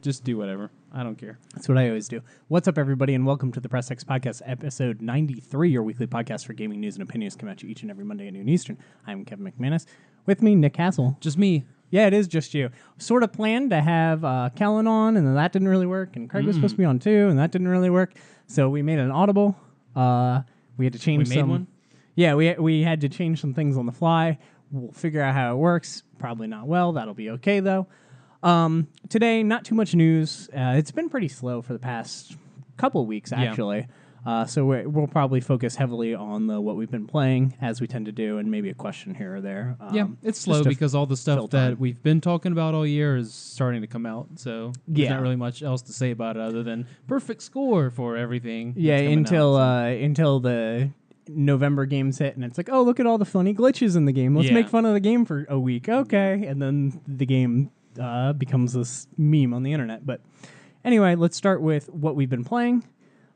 Just do whatever. I don't care. That's what I always do. What's up, everybody, and welcome to the Press X Podcast, episode 93, your weekly podcast for gaming news and opinions come at you each and every Monday at noon Eastern. I'm Kevin McManus. With me, Nick Hassell. Just me. Yeah, it is just you. Sort of planned to have Kellen on, and then that didn't really work, and Craig was supposed to be on too, and that didn't really work. So we made an audible. We had to change made one? Yeah, we had to change some things on the fly. We'll figure out how it works. Probably not well. That'll be okay, though. Today, not too much news. It's been pretty slow for the past couple of weeks, actually. So we'll probably focus heavily on what we've been playing, as we tend to do, and maybe a question here or there. It's slow because all the stuff that we've been talking about all year is starting to come out. So there's not really much else to say about it other than perfect score for everything. Yeah, until the November games hit, and it's like, oh, look at all the funny glitches in the game. Let's make fun of the game for a week. Okay, and then the game becomes this meme on the internet. But anyway, let's start with what we've been playing.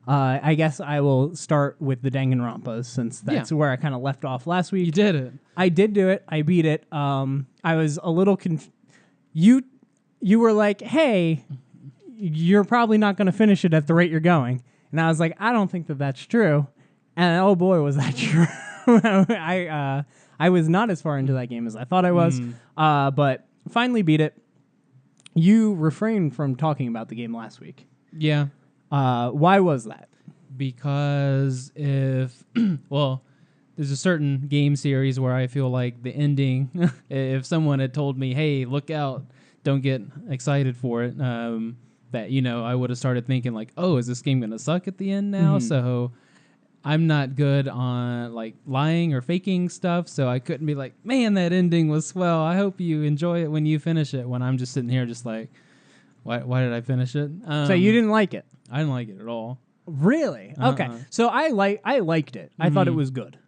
I guess I will start with the Danganronpas, since that's where I kind of left off last week. You did it. I did do it. I beat it. I was a little You were like, hey, you're probably not going to finish it at the rate you're going. And I was like, I don't think that that's true. And oh boy, was that true. I was not as far into that game as I thought I was, but finally beat it. You refrained from talking about the game last week. Yeah. Why was that? Because there's a certain game series where I feel like the ending, if someone had told me, hey, look out, don't get excited for it, that, I would have started thinking like, oh, is this game going to suck at the end now? So I'm not good on like lying or faking stuff, so I couldn't be like, man, that ending was swell. I hope you enjoy it when you finish it, when I'm just sitting here just like, why did I finish it? So you didn't like it? I didn't like it at all. Really? Okay. So I liked it. I thought it was good.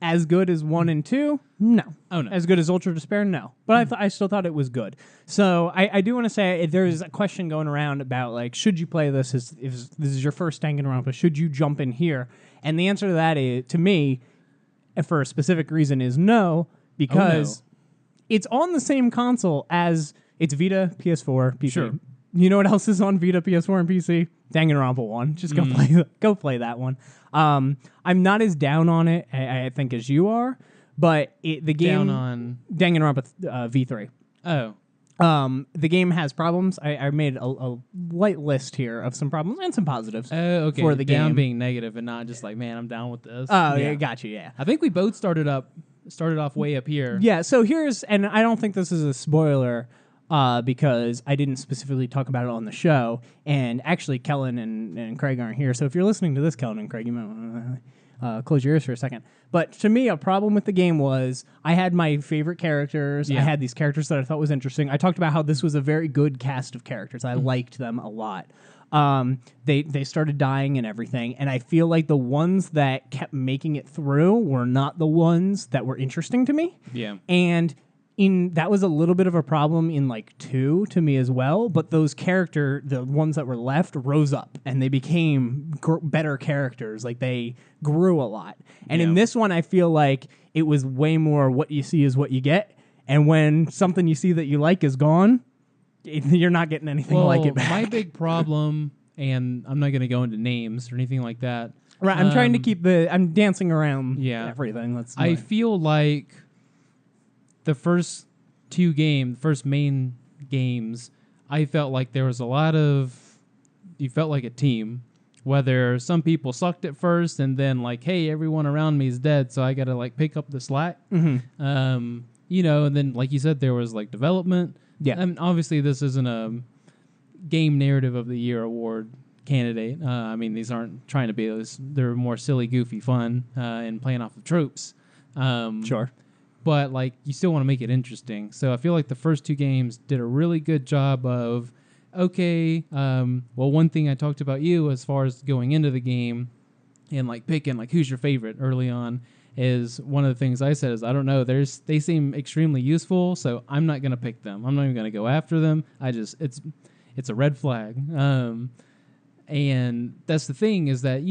As good as 1 and 2? No. Oh, no. As good as Ultra Despair? No. But I still thought it was good. So I do want to say there's a question going around about, like, should you play this if this is your first Danganronpa? Should you jump in here? And the answer to that is, to me, for a specific reason, is no, because it's on the same console as it's Vita, PS4, PC. Sure. You know what else is on Vita, PS4, and PC? Danganronpa 1. Just go play that one. I'm not as down on it, I think, as you are, but the game... Down on... Danganronpa V3. Oh. The game has problems. I made a light list here of some problems and some positives okay. for the game. Down being negative and not just like, man, I'm down with this. Oh, yeah, gotcha, yeah. I think we both started off way up here. Yeah, so and I don't think this is a spoiler, because I didn't specifically talk about it on the show, and actually Kellen and Craig aren't here, so if you're listening to this, Kellen and Craig, you might want to close your ears for a second. But to me, a problem with the game was I had my favorite characters. I had these characters that I thought was interesting. I talked about how this was a very good cast of characters. I liked them a lot. They started dying and everything, and I feel like the ones that kept making it through were not the ones that were interesting to me. Yeah. And that was a little bit of a problem in like 2 to me as well, but the ones that were left rose up and they became better characters. Like they grew a lot. And in this one, I feel like it was way more what you see is what you get. And when something you see that you like is gone, you're not getting anything like it back. My big problem, and I'm not going to go into names or anything like that. Right. I'm trying to keep I'm dancing around everything. I feel like the first main games, I felt like there was you felt like a team, whether some people sucked at first and then like, hey, everyone around me is dead, so I got to like pick up the slack. And then like you said, there was like development. Yeah. And obviously this isn't a game narrative of the year award candidate. I mean, these aren't trying to be those. They're more silly, goofy fun and playing off of tropes. Sure. But like you still want to make it interesting. So I feel like the first 2 games did a really good job of, one thing I talked about you as far as going into the game and like picking like who's your favorite early on is one of the things I said is, I don't know, they seem extremely useful, so I'm not going to pick them. I'm not even going to go after them. It's a red flag. And that's the thing is that,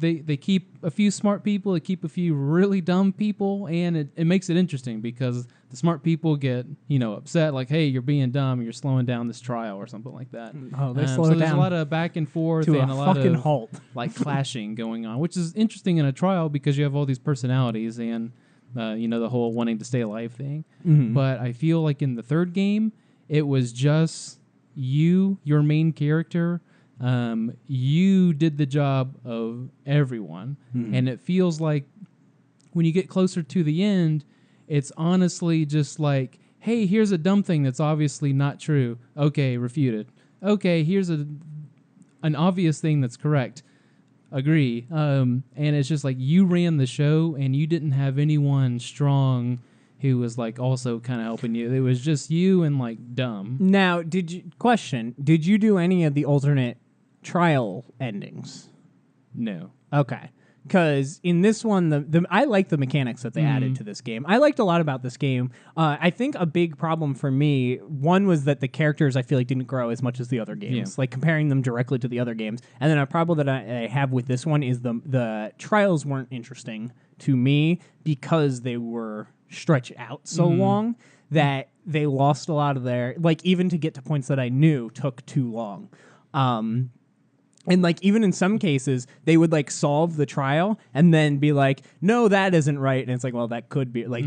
they keep a few smart people, they keep a few really dumb people, and it makes it interesting because the smart people get, upset like, hey, you're being dumb, you're slowing down this trial or something like that. Oh, they slow so it there's down a lot of back and forth to and a a lot fucking of halt. like clashing going on, which is interesting in a trial because you have all these personalities and, the whole wanting to stay alive thing. Mm-hmm. But I feel like in the third game, it was just your main character. You did the job of everyone. Mm-hmm. And it feels like when you get closer to the end, it's honestly just like, hey, here's a dumb thing that's obviously not true. Okay, refuted. Okay, here's an obvious thing that's correct. Agree. And it's just like you ran the show and you didn't have anyone strong who was like also kind of helping you. It was just you and like dumb. Now, did you do any of the alternate trial endings? No. Okay. Because in this one, I like the mechanics that they added to this game. I liked a lot about this game. I think a big problem for me, one was that the characters I feel like didn't grow as much as the other games, like comparing them directly to the other games. And then a problem that I have with this one is the trials weren't interesting to me because they were stretched out so long that they lost a lot of their, like even to get to points that I knew took too long. And like even in some cases, they would like solve the trial and then be like, "No, that isn't right." And it's like, well, that could be like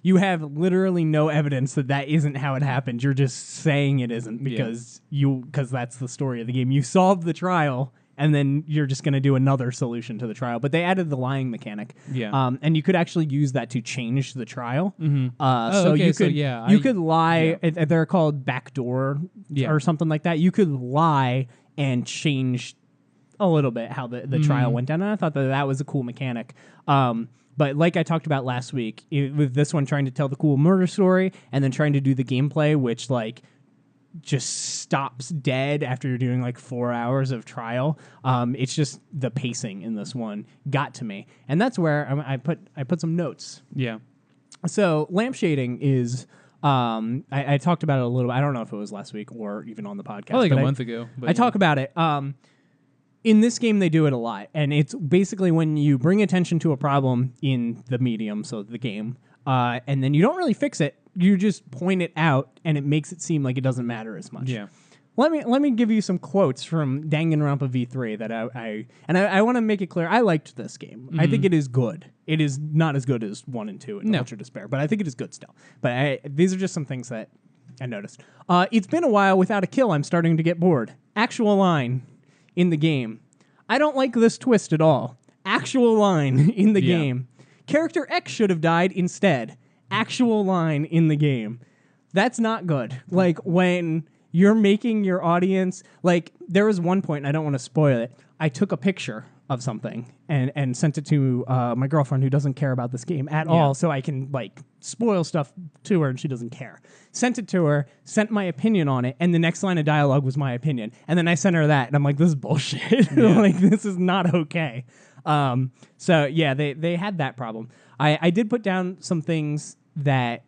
you have literally no evidence that isn't how it happened. You're just saying it isn't because that's the story of the game. You solved the trial and then you're just going to do another solution to the trial. But they added the lying mechanic. Yeah. And you could actually use that to change the trial. Mm-hmm. You could lie. They're called backdoor or something like that. You could lie and change a little bit how the trial went down, and I thought that was a cool mechanic. But like I talked about last week, with this one trying to tell the cool murder story and then trying to do the gameplay, which like just stops dead after you're doing like 4 hours of trial. It's just the pacing in this one got to me, and that's where I put some notes. Yeah. So lamp shading is. I talked about it a little bit. I don't know if it was last week or even on the podcast. Probably like a month ago. I talk about it. In this game, they do it a lot, and it's basically when you bring attention to a problem in the medium, so the game, and then you don't really fix it, you just point it out, and it makes it seem like it doesn't matter as much. Yeah. Let me give you some quotes from Danganronpa V3 that I want to make it clear. I liked this game. I think it is good. It is not as good as 1 and 2 and Ultra Despair, but I think it is good still. But these are just some things that I noticed. It's been a while without a kill. I'm starting to get bored. Actual line in the game. I don't like this twist at all. Actual line in the game. Character X should have died instead. Actual line in the game. That's not good. Like when you're making your audience, like there was one point, and I don't want to spoil it, I took a picture of something and sent it to my girlfriend who doesn't care about this game at all, so I can like spoil stuff to her and she doesn't care. Sent it to her, sent my opinion on it, and the next line of dialogue was my opinion. And then I sent her that, and I'm like, this is bullshit. Like, this is not okay. So yeah, they had that problem. I did put down some things that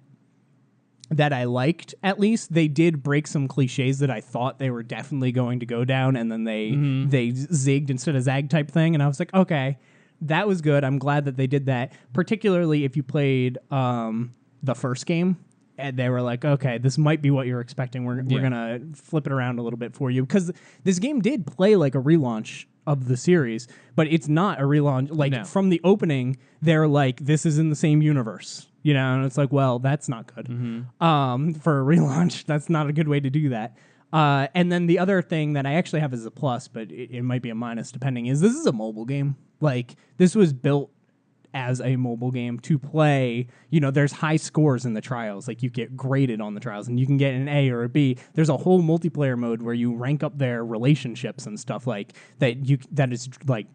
I liked, at least. They did break some cliches that I thought they were definitely going to go down, and then they zigged instead of zag type thing, and I was like, okay, that was good. I'm glad that they did that, particularly if you played the first game, and they were like, okay, this might be what you're expecting. We're going to flip it around a little bit for you, because this game did play like a relaunch of the series, but it's not a relaunch. Like, from the opening, they're like, this is in the same universe. You know, and it's like, well, that's not good. For a relaunch, that's not a good way to do that. And then the other thing that I actually have as a plus, but it might be a minus depending, is this is a mobile game. Like, this was built as a mobile game to play. You know, there's high scores in the trials. Like, you get graded on the trials, and you can get an A or a B. There's a whole multiplayer mode where you rank up their relationships and stuff like that. That is like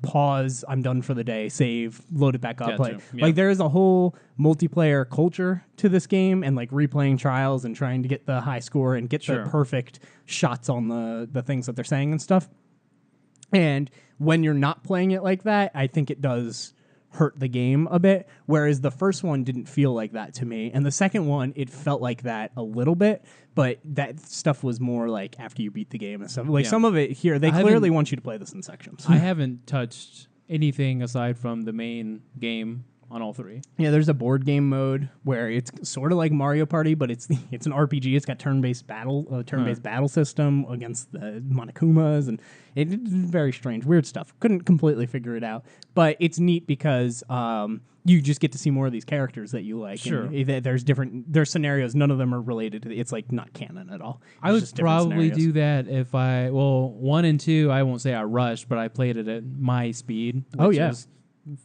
pause, I'm done for the day, save, load it back up. Like there is a whole multiplayer culture to this game, and like replaying trials and trying to get the high score and get the perfect shots on the things that they're saying and stuff. And when you're not playing it like that, I think it does hurt the game a bit, whereas the first one didn't feel like that to me, and the second one it felt like that a little bit, but that stuff was more like after you beat the game and stuff. Like some of it here, they clearly want you to play this in sections. I haven't touched anything aside from the main game on all three. Yeah, there's a board game mode where it's sort of like Mario Party, but it's an RPG. It's got turn-based battle system against the Monokumas, and it's very strange, weird stuff. Couldn't completely figure it out, but it's neat because you just get to see more of these characters that you like. Sure, and there's scenarios. None of them are related to it's like not canon at all. I would probably do that if 1 and 2. I won't say I rushed, but I played it at my speed. Which was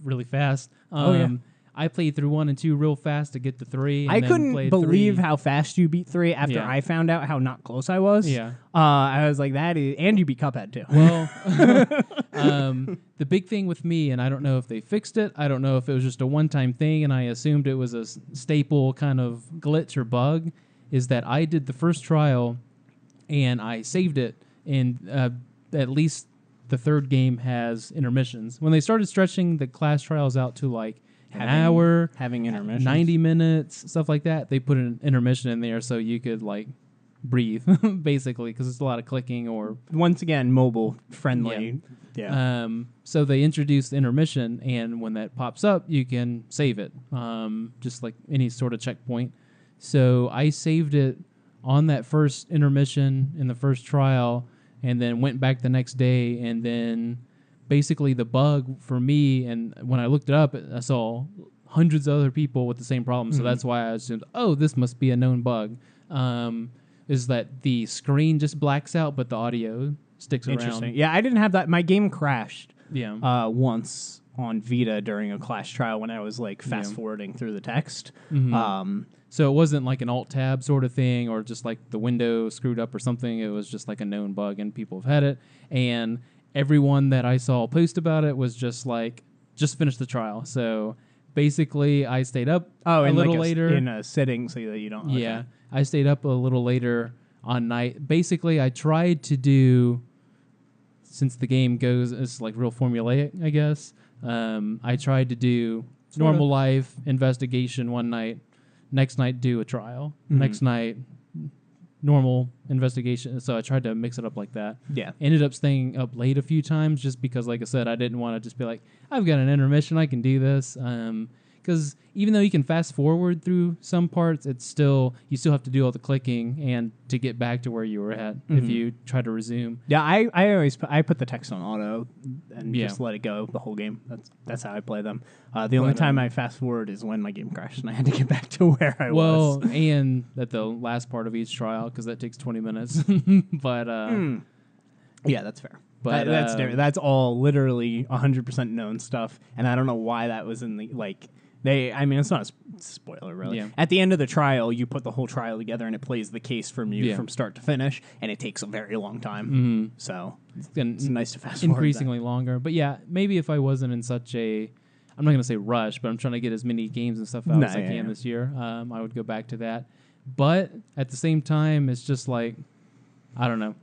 really fast. I played through 1 and 2 real fast to get to 3. And I couldn't believe 3. how fast you beat 3 after I found out how not close I was. Yeah. I was like, and you beat Cuphead too. Well, the big thing with me, and I don't know if they fixed it, I don't know if it was just a one-time thing, and I assumed it was a staple kind of glitch or bug, is that I did the first trial, and I saved it, and at least the third game has intermissions. When they started stretching the class trials out to like an hour, having intermissions, 90 minutes, stuff like that, they put an intermission in there so you could like breathe, basically, because it's a lot of clicking or once again mobile friendly. Yeah. So they introduced intermission, and when that pops up, you can save it, just like any sort of checkpoint. So I saved it on that first intermission in the first trial, and then went back the next day, and then basically the bug for me, and when I looked it up, I saw hundreds of other people with the same problem, so that's why I assumed, this must be a known bug, is that the screen just blacks out, but the audio sticks around. Interesting. Yeah, I didn't have that. My game crashed once on Vita during a class trial when I was like fast-forwarding through the text. Mm-hmm. So it wasn't like an alt-tab sort of thing or just like the window screwed up or something. It was just like a known bug, and people have had it. And everyone that I saw post about it was just like, just finish the trial. So basically, I stayed up a little later. In a sitting so that you don't... Yeah. I stayed up a little later on night. Basically, I tried to do, since the game goes, it's like real formulaic, I guess. I tried to do normal life investigation one night. Next night, do a trial. Next night, normal investigation. So I tried to mix it up like that. Yeah. Ended up staying up late a few times just because, like I said, I didn't want to just be like, I've got an intermission, I can do this. Because even though you can fast forward through some parts, you still have to do all the clicking and to get back to where you were at if you try to resume. Yeah, I always put the text on auto and just let it go the whole game. That's how I play them. The only time I fast forward is when my game crashed and I had to get back to where I was. Well, and at the last part of each trial, because that takes 20 minutes. But yeah, that's fair. But that's different. That's all literally 100% known stuff, and I don't know why that was in the like. It's not a spoiler, really. Yeah. At the end of the trial, you put the whole trial together, and it plays the case from you from start to finish, and it takes a very long time. So it's nice to fast forward. Increasingly longer. But yeah, maybe if I wasn't in such a, I'm not going to say rush, but I'm trying to get as many games and stuff out as I can this year, I would go back to that. But at the same time, it's just like, I don't know.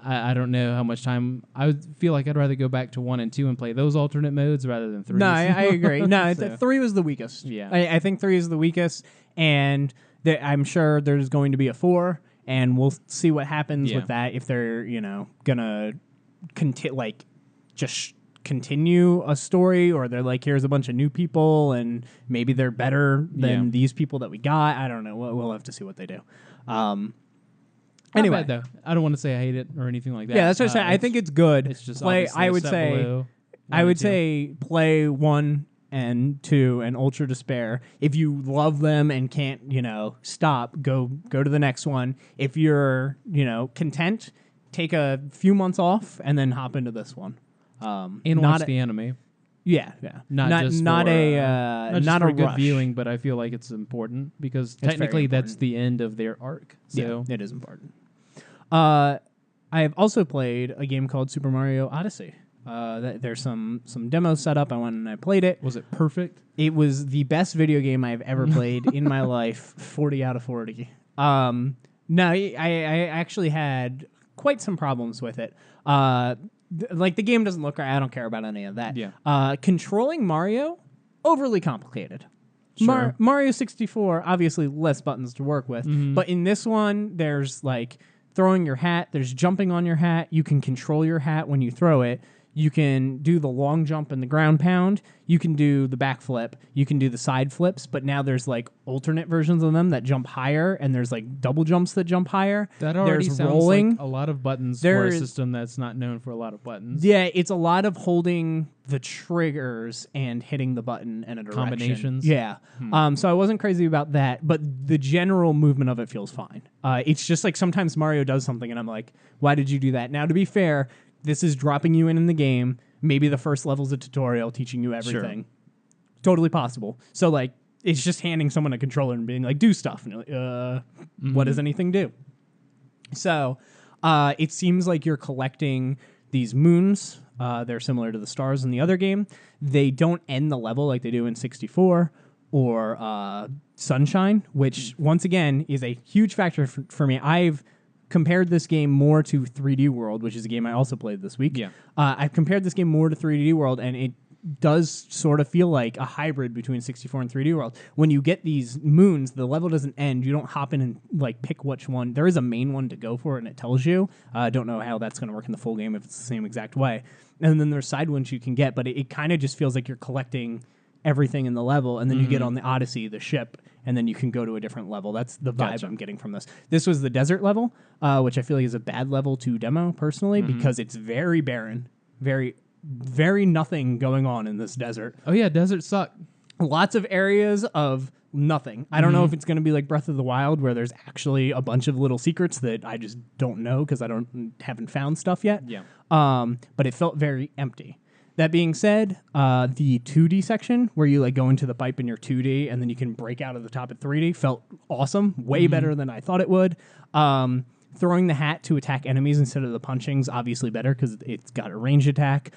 I don't know how much time. I would feel like I'd rather go back to 1 and 2 and play those alternate modes rather than 3. No, I agree. No, 3 was the weakest. Yeah. I think 3 is the weakest, and I'm sure there's going to be a 4, and we'll see what happens with that, if they're, gonna just continue a story, or they're like, here's a bunch of new people, and maybe they're better than these people that we got. I don't know. We'll have to see what they do. Anyway, though, I don't want to say I hate it or anything like that. Yeah, that's what I'm saying. I think it's good. It's just play. I would say play 1 and 2 and Ultra Despair. If you love them and can't, stop, go to the next one. If you're, content, take a few months off and then hop into this one. And watch the anime. Yeah. Not for good rush. viewing, but I feel like it's important because technically that's the end of their arc. So it is important. I have also played a game called Super Mario Odyssey. There's some demos set up. I went and I played it. Was it perfect? It was the best video game I've ever played in my life. 40 out of 40. No, I actually had quite some problems with it. The game doesn't look right. I don't care about any of that. Yeah. Controlling Mario overly complicated. Sure. Mario 64, obviously less buttons to work with, but in this one, there's like throwing your hat, there's jumping on your hat, you can control your hat when you throw it, you can do the long jump and the ground pound, you can do the backflip, you can do the side flips, but now there's like alternate versions of them that jump higher, and there's like double jumps that jump higher. That already there's sounds rolling. like a lot of buttons for a system that's not known for a lot of buttons. Yeah, it's a lot of holding the triggers and hitting the button in a direction. Combinations? Yeah. So I wasn't crazy about that, but the general movement of it feels fine. It's just like sometimes Mario does something and I'm like, why did you do that? Now, to be fair, this is dropping you in the game. Maybe the first level's a tutorial teaching you everything. Sure. Totally possible. So, like, it's just handing someone a controller and being like, do stuff. And you're like, what does anything do? So, it seems like you're collecting these moons. They're similar to the stars in the other game. They don't end the level like they do in 64 or Sunshine, which, once again, is a huge factor for me. I've compared this game more to 3D World, which is a game I also played this week. Yeah. I've compared this game more to 3D World, and it does sort of feel like a hybrid between 64 and 3D World. When you get these moons, the level doesn't end. You don't hop in and like pick which one. There is a main one to go for, and it tells you. I don't know how that's going to work in the full game if it's the same exact way. And then there's side ones you can get, but it kind of just feels like you're collecting everything in the level, and then you get on the Odyssey, the ship, and then you can go to a different level. That's the vibe I'm getting from this. This was the desert level, which I feel like is a bad level to demo, personally, because it's very barren, very nothing going on in this desert. Oh, yeah, deserts suck. Lots of areas of nothing. I don't know if it's going to be like Breath of the Wild, where there's actually a bunch of little secrets that I just don't know because I haven't found stuff yet. Yeah. But it felt very empty. That being said, the 2D section where you like go into the pipe in your 2D and then you can break out of the top at 3D felt awesome. Way better than I thought it would. Throwing the hat to attack enemies instead of the punching's obviously better because it's got a range attack.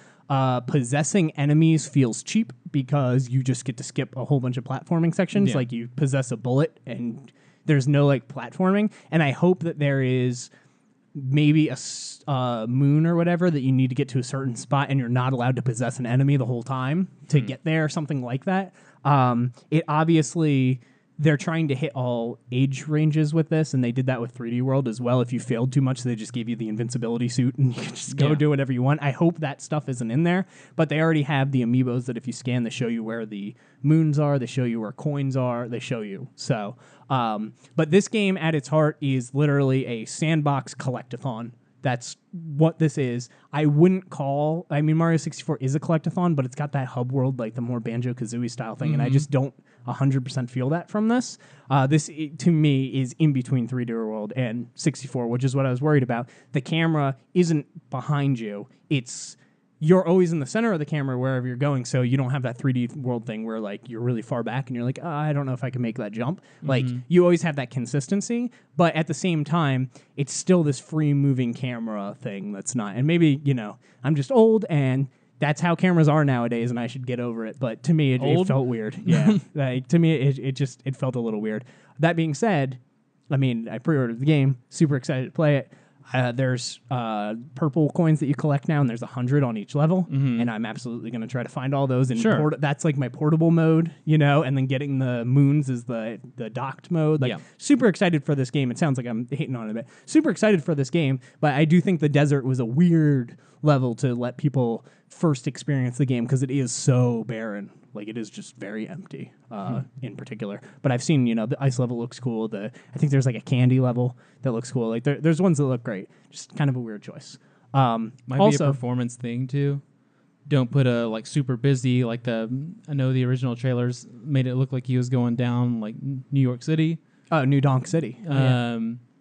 Possessing enemies feels cheap because you just get to skip a whole bunch of platforming sections. Like you possess a bullet and there's no like platforming. And I hope that there is maybe a moon or whatever that you need to get to a certain spot and you're not allowed to possess an enemy the whole time to get there, something like that. It obviously, they're trying to hit all age ranges with this, and they did that with 3D World as well. If you failed too much, they just gave you the invincibility suit and you can just go do whatever you want. I hope that stuff isn't in there, but they already have the amiibos that if you scan, they show you where the moons are, they show you where coins are, they show you. So, but this game at its heart is literally a sandbox collectathon. That's what this is. Mario 64 is a collectathon, but it's got that hub world, like the more Banjo-Kazooie style thing, and I just don't 100% feel that from this. This, to me, is in between 3D World and 64, which is what I was worried about. The camera isn't behind you. You're always in the center of the camera wherever you're going, so you don't have that 3D World thing where like you're really far back and you're like, I don't know if I can make that jump. Like, you always have that consistency, but at the same time, it's still this free-moving camera thing that's not. And maybe, I'm just old and that's how cameras are nowadays and I should get over it, but to me, it felt weird. Yeah. To me, it felt a little weird. That being said, I pre-ordered the game, super excited to play it. There's purple coins that you collect now, and there's 100 on each level, and I'm absolutely going to try to find all those. And that's like my portable mode, and then getting the moons is the docked mode. Super excited for this game. It sounds like I'm hating on it a bit. Super excited for this game, but I do think the desert was a weird level to let people first experience the game because it is so barren. Like, it is just very empty in particular. But I've seen, the ice level looks cool. I think there's like a candy level that looks cool. Like, there's ones that look great. Just kind of a weird choice. Might be a performance thing, too. Don't put a, super busy, I know the original trailers made it look like he was going down, New York City. Oh, New Donk City.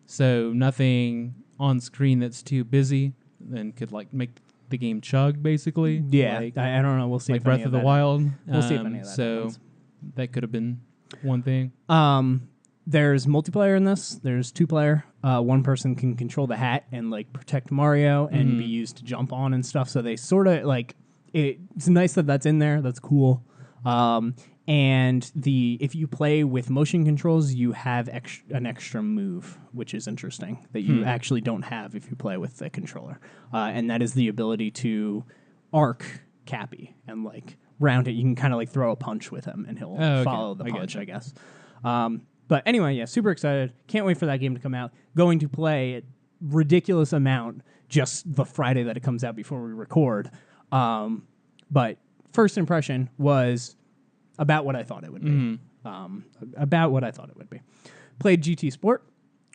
So nothing on screen that's too busy and could, make the game chug, basically. Yeah, I don't know. We'll see. Like Breath of the Wild. We'll see if any of that happens. That could have been one thing. There's multiplayer in this. There's 2-player. One person can control the hat and protect Mario and be used to jump on and stuff. So they sort of it's nice that that's in there. That's cool. And if you play with motion controls, you have an extra move, which is interesting, that you actually don't have if you play with the controller. And that is the ability to arc Cappy and round it, you can kind of like throw a punch with him, and he'll follow the punch, I guess. But anyway, yeah, super excited. Can't wait for that game to come out. Going to play a ridiculous amount just the Friday that it comes out before we record. But first impression was about what I thought it would be. About what I thought it would be. Played GT Sport.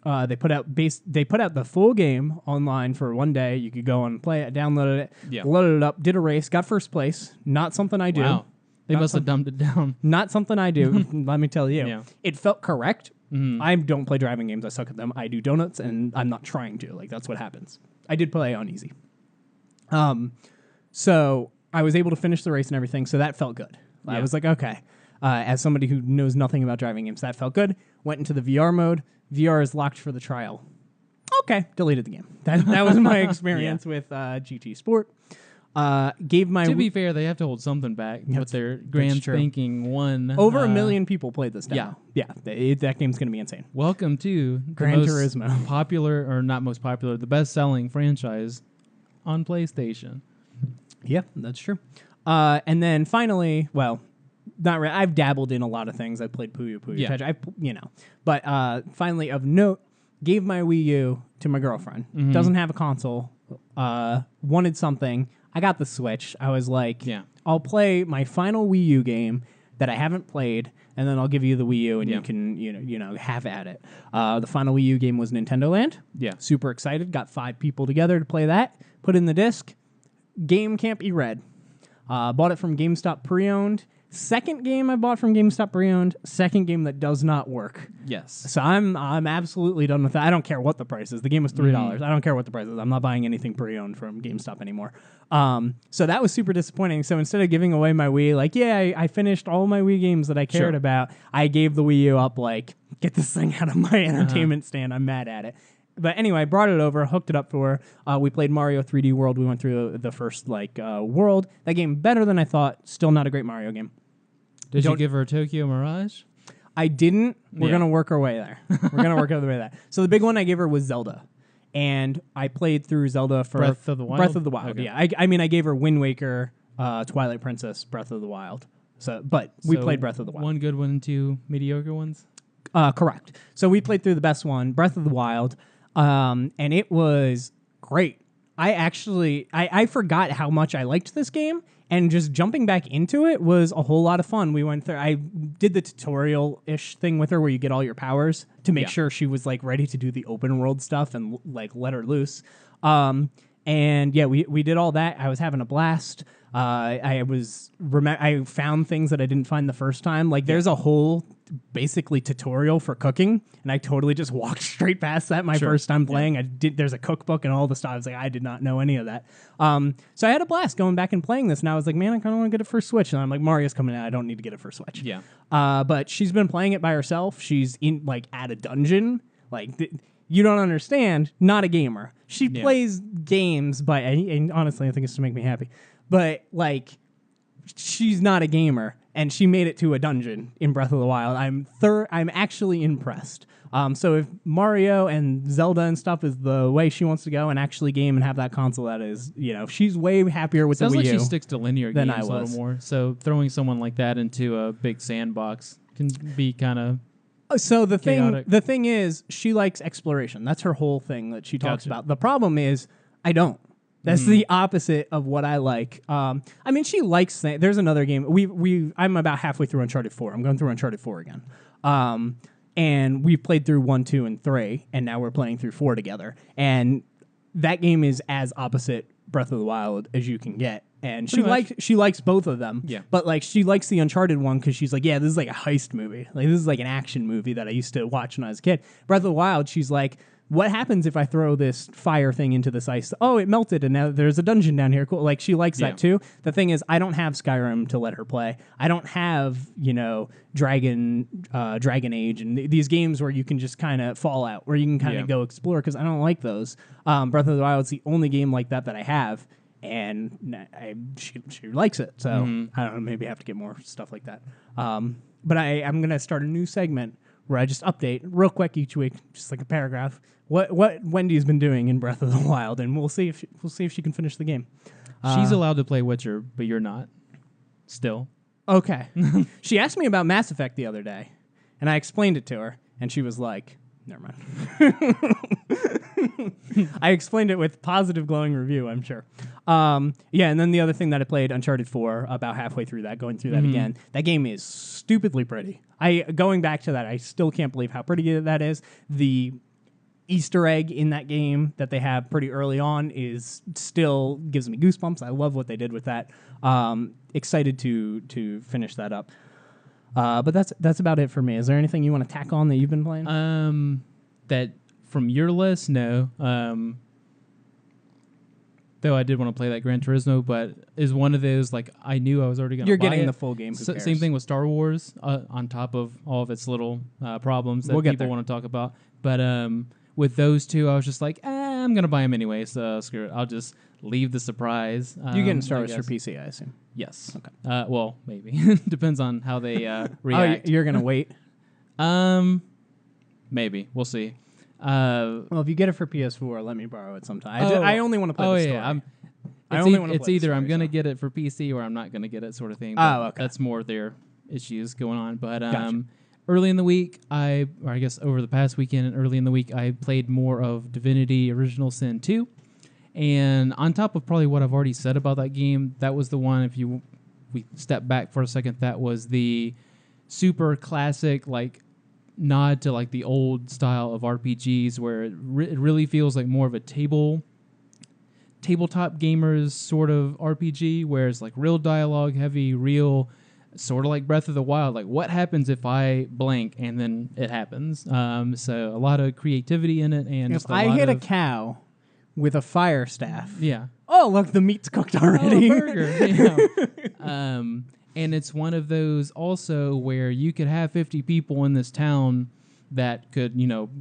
They put out the full game online for one day. You could go and play it, downloaded it, loaded it up, did a race, got first place. Not something I do. Wow. They must have dumbed it down. Not something I do, let me tell you. Yeah. It felt correct. I don't play driving games. I suck at them. I do donuts, and I'm not trying to. Like, that's what happens. I did play on easy. So I was able to finish the race and everything, so that felt good. I was like, okay. As somebody who knows nothing about driving games, that felt good. Went into the VR mode. VR is locked for the trial. Okay, deleted the game. That was my experience with GT Sport. Gave my to be fair, they have to hold something back with their grand spanking one. Over 1 million people played this demo. Yeah, that game's going to be insane. Welcome to Gran Turismo. Popular, or not most popular, the best-selling franchise on PlayStation. Yeah, that's true. And then finally, well, not really. I've dabbled in a lot of things. I played Puyo Puyo Tetris. But finally, of note, gave my Wii U to my girlfriend. Doesn't have a console. Wanted something. I got the Switch. I was like, I'll play my final Wii U game that I haven't played, and then I'll give you the Wii U, and you can have at it. The final Wii U game was Nintendo Land. Yeah, super excited. Got 5 people together to play that. Put in the disc. Game can't be read. Bought it from GameStop pre-owned. Second game I bought from GameStop pre-owned. Second game that does not work. Yes. So I'm absolutely done with that. I don't care what the price is. The game was $3. I don't care what the price is. I'm not buying anything pre-owned from GameStop anymore. So that was super disappointing. So instead of giving away my Wii, like, I finished all my Wii games that I cared about, I gave the Wii U up, like, get this thing out of my entertainment stand. I'm mad at it. But anyway, I brought it over, hooked it up for her. We played Mario 3D World. We went through the first world. That game better than I thought. Still not a great Mario game. Did you give her Tokyo Mirage? I didn't. We're going to work our way there. We're going to work our way there. So the big one I gave her was Zelda. And I played through Zelda for Breath of the Wild? Breath of the Wild, okay. Yeah. I mean, I gave her Wind Waker, Twilight Princess, Breath of the Wild. But we played Breath of the Wild. One good one and 2 mediocre ones? Correct. So we played through the best one, Breath of the Wild. And it was great. I forgot how much I liked this game, and just jumping back into it was a whole lot of fun. We went through, I did the tutorial-ish thing with her where you get all your powers to make sure she was like ready to do the open world stuff and like let her loose. And yeah, we did all that. I was having a blast. I found things that I didn't find the first time. Like there's a whole basically tutorial for cooking, and I totally just walked straight past that first time playing. There's a cookbook and all the stuff. I was like, I did not know any of that. So I had a blast going back and playing this, and I was like, man, I kind of want to get it for Switch. And I'm like, Mario's coming out. I don't need to get it for Switch. Yeah. But she's been playing it by herself. She's in at a dungeon. You don't understand. Not a gamer. She plays games and honestly, I think it's to make me happy. But she's not a gamer, and she made it to a dungeon in Breath of the Wild. I'm actually impressed. So if Mario and Zelda and stuff is the way she wants to go and actually game and have that console, that is, she's way happier with the Wii U. Sounds like she sticks to linear games a little more. So throwing someone like that into a big sandbox can be kind of so the chaotic. thing is, she likes exploration. That's her whole thing that she talks about. The problem is, I don't. That's the opposite of what I like. I mean, she likes things. There's another game. I'm about halfway through Uncharted 4. I'm going through Uncharted 4 again. And we've played through 1, 2, and 3, and now we're playing through 4 together. And that game is as opposite Breath of the Wild as you can get. And she likes both of them. Yeah. But she likes the Uncharted one because she's like, yeah, this is like a heist movie. This is like an action movie that I used to watch when I was a kid. Breath of the Wild, she's like, what happens if I throw this fire thing into this ice? Oh, it melted, and now there's a dungeon down here. Cool. She likes that too. The thing is, I don't have Skyrim to let her play. I don't have, Dragon Age, and these games where you can just kind of Fallout, where you can kind of go explore, because I don't like those. Breath of the Wild is the only game like that I have, and she likes it. So I don't know, maybe I have to get more stuff like that. But I'm going to start a new segment where I just update real quick each week, just like a paragraph, what Wendy's been doing in Breath of the Wild, and we'll see if she can finish the game. She's allowed to play Witcher, but you're not. still. Okay. She asked me about Mass Effect the other day, and I explained it to her, and she was like, never mind. I explained it with positive glowing review, I'm sure. Yeah, and then the other thing that I played, Uncharted 4, about halfway through that, going through that again. That game is stupidly pretty. Going back to that, I still can't believe how pretty that is. The Easter egg in that game that they have pretty early on is still gives me goosebumps. I love what they did with that. Excited to finish that up. But that's about it for me. Is there anything you want to tack on that you've been playing? That from your list, no. Though I did want to play that Gran Turismo, but is one of those like I knew I was already going to. You're buy getting it. the full game. Who cares? Same thing with Star Wars. On top of all of its little problems that people want to talk about, but with those two, I was just like, I'm going to buy them anyway. So screw it. I'll just leave the surprise. You're getting Star Wars for PC, I assume. Yes. Okay. Well, maybe depends on how they react. You're going to wait. Maybe we'll see. Well, if you get it for PS4, let me borrow it sometime. I only want to play the story. Yeah. It's either I'm going to get it for PC or I'm not going to get it, sort of thing. But okay. That's more their issues going on. But Gotcha. early in the week, I guess over the past weekend and early in the week, I played more of Divinity Original Sin 2. And on top of probably what I've already said about that game, that was the one, if we step back for a second, that was the super classic, like, nod to like the old style of RPGs where it really feels like more of a tabletop gamers sort of RPG, where it's like real dialogue heavy, real sort of like Breath of the Wild. Like, what happens if I blank and then it happens? So a lot of creativity in it, and if I hit a cow with a fire staff, yeah. Oh, look, the meat's cooked already. Oh, a burger. Yeah. And it's one of those also where you could have 50 people in this town that could,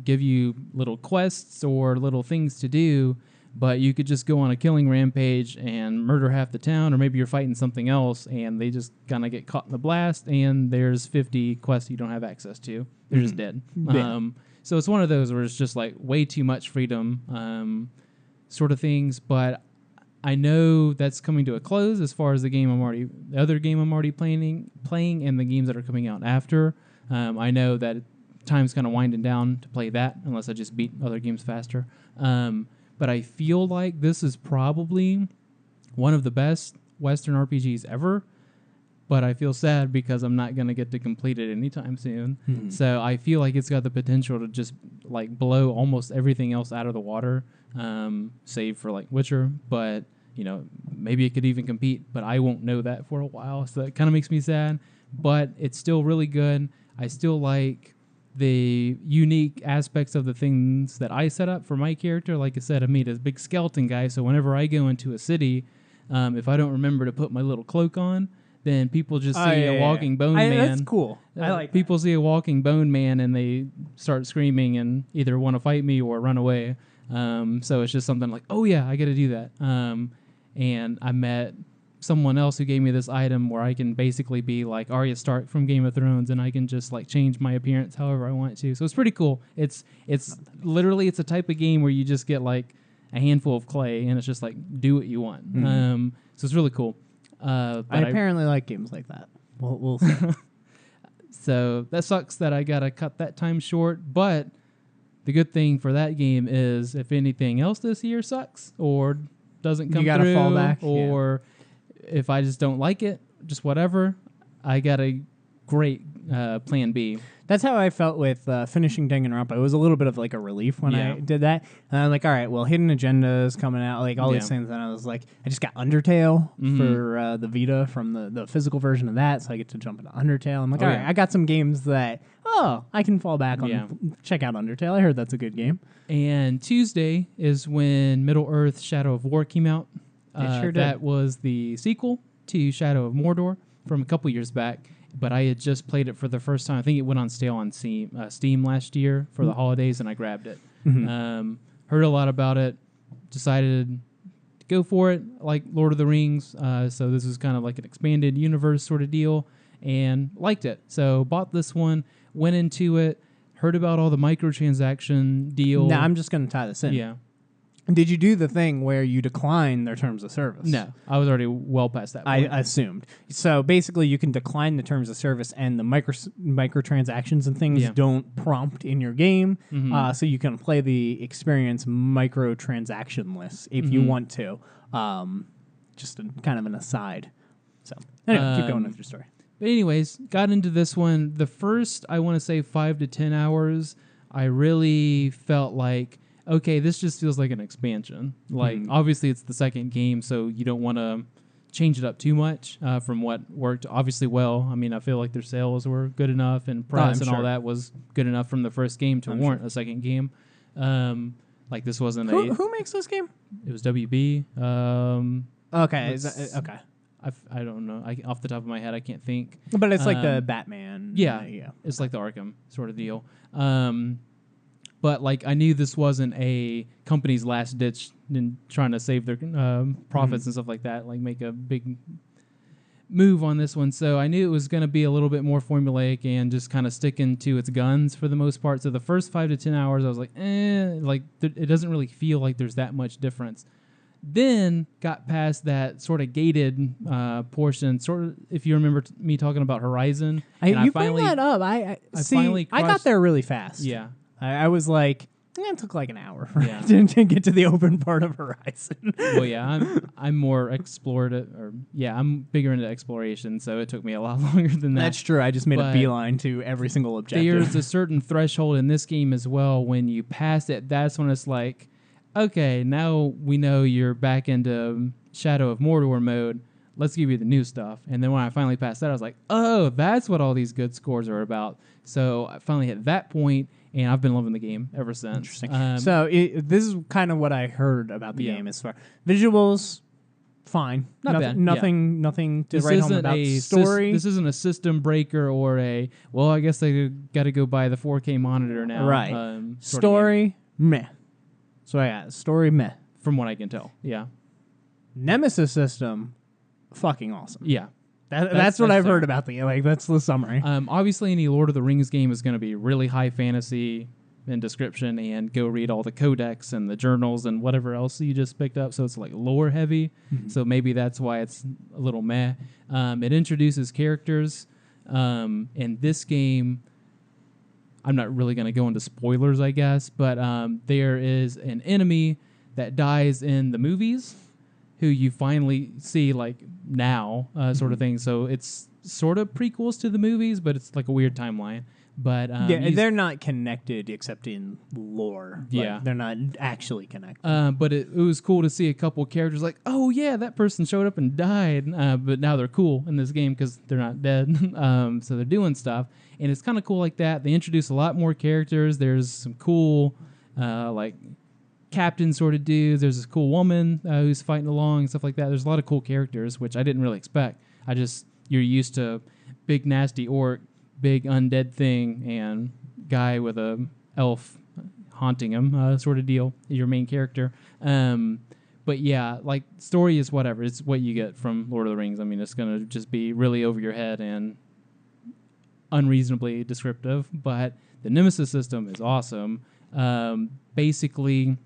give you little quests or little things to do, but you could just go on a killing rampage and murder half the town, or maybe you're fighting something else and they just kind of get caught in the blast and there's 50 quests you don't have access to. They're just dead. Yeah. So it's one of those where it's just like way too much freedom sort of things, but I know that's coming to a close as far as the other game I'm already playing, and the games that are coming out after. I know that time's kind of winding down to play that, unless I just beat other games faster. But I feel like this is probably one of the best Western RPGs ever. But I feel sad because I'm not going to get to complete it anytime soon. Mm-hmm. So I feel like it's got the potential to just like blow almost everything else out of the water. Save for like Witcher, but maybe it could even compete, but I won't know that for a while, so that kind of makes me sad, but it's still really good. I still like the unique aspects of the things that I set up for my character. Like I said, I made a big skeleton guy, so whenever I go into a city, if I don't remember to put my little cloak on, then people just see a walking bone man. That's cool. I like people see a walking bone man and they start screaming and either want to fight me or run away. So it's just something like, oh yeah, I got to do that. And I met someone else who gave me this item where I can basically be like Arya Stark from Game of Thrones, and I can just like change my appearance however I want to. So it's pretty cool. It's literally it's a type of game where you just get like a handful of clay and it's just like do what you want. Mm-hmm. So it's really cool. I apparently like games like that. We'll see. So that sucks that I gotta cut that time short, but the good thing for that game is if anything else this year sucks or doesn't come through, fall back, or if I just don't like it, just whatever, I got a great plan B. That's how I felt with finishing Danganronpa. It was a little bit of like a relief when I did that. And I'm like, all right, well, Hidden Agenda is coming out, like all these things. And I was like, I just got Undertale for the Vita from the physical version of that, so I get to jump into Undertale. I'm like, all right, I got some games that, I can fall back on, check out Undertale. I heard that's a good game. And Tuesday is when Middle-earth Shadow of War came out. It sure did. That was the sequel to Shadow of Mordor from a couple years back. But I had just played it for the first time. I think it went on sale on Steam last year for the holidays, and I grabbed it. Mm-hmm. Heard a lot about it, decided to go for it, like Lord of the Rings. So this is kind of like an expanded universe sort of deal, and liked it. So bought this one, went into it, heard about all the microtransaction deal. Now, I'm just going to tie this in. Yeah. Did you do the thing where you decline their terms of service? No, I was already well past that point. I assumed. So basically, you can decline the terms of service, and the microtransactions and things don't prompt in your game. So you can play the experience microtransaction-less if you want to. Just kind of an aside. So anyway, keep going with your story. But anyways, got into this one. The first, I want to say 5 to 10 hours, I really felt like, okay, this just feels like an expansion. Like, obviously, it's the second game, so you don't want to change it up too much from what worked obviously well. I mean, I feel like their sales were good enough, and press and all that was good enough from the first game to warrant a second game. Like, this wasn't Who makes this game? It was WB. Okay, okay. I don't know. Off the top of my head, I can't think. But it's like the Batman. Yeah, it's like the Arkham sort of deal. But like I knew this wasn't a company's last ditch in trying to save their profits and stuff like that, like make a big move on this one. So I knew it was going to be a little bit more formulaic and just kind of sticking to its guns for the most part. So the first 5 to 10 hours, I was like, it doesn't really feel like there's that much difference. Then got past that sort of gated portion. Sort of, if you remember me talking about Horizon, you bring that up. I got there really fast. Yeah. I was like, it took like an hour to get to the open part of Horizon. Well, yeah, I'm more I'm bigger into exploration, so it took me a lot longer than that. That's true. I just made a beeline to every single objective. There's a certain threshold in this game as well. When you pass it, that's when it's like, okay, now we know you're back into Shadow of Mordor mode. Let's give you the new stuff. And then when I finally passed that, I was like, oh, that's what all these good scores are about. So I finally hit that point, and I've been loving the game ever since. Interesting. So this is kind of what I heard about the game as far visuals. Fine, not bad. Nothing to write home about. Story. This isn't a system breaker or a. Well, I guess they got to go buy the 4K monitor now. Right. Story meh. So yeah, story meh. From what I can tell, yeah. Nemesis system, fucking awesome. Yeah. That's what I've heard about the game. Like, that's the summary. Obviously, any Lord of the Rings game is going to be really high fantasy in description, and go read all the codex and the journals and whatever else you just picked up. So it's like lore heavy. So maybe that's why it's a little meh. It introduces characters. In this game, I'm not really going to go into spoilers, I guess, but there is an enemy that dies in the movies who you finally see like now sort of thing. So it's sort of prequels to the movies, but it's like a weird timeline. But they're not connected except in lore. Yeah. They're not actually connected. But it was cool to see a couple characters like, oh, yeah, that person showed up and died. But now they're cool in this game because they're not dead. So they're doing stuff. And it's kind of cool like that. They introduce a lot more characters. There's some cool, like, captain sort of dudes. There's this cool woman who's fighting along and stuff like that. There's a lot of cool characters, which I didn't really expect. You're used to big, nasty orc, big undead thing, and guy with a elf haunting him sort of deal, your main character. But yeah, like, story is whatever. It's what you get from Lord of the Rings. I mean, it's going to just be really over your head and unreasonably descriptive, but the Nemesis system is awesome. Basically,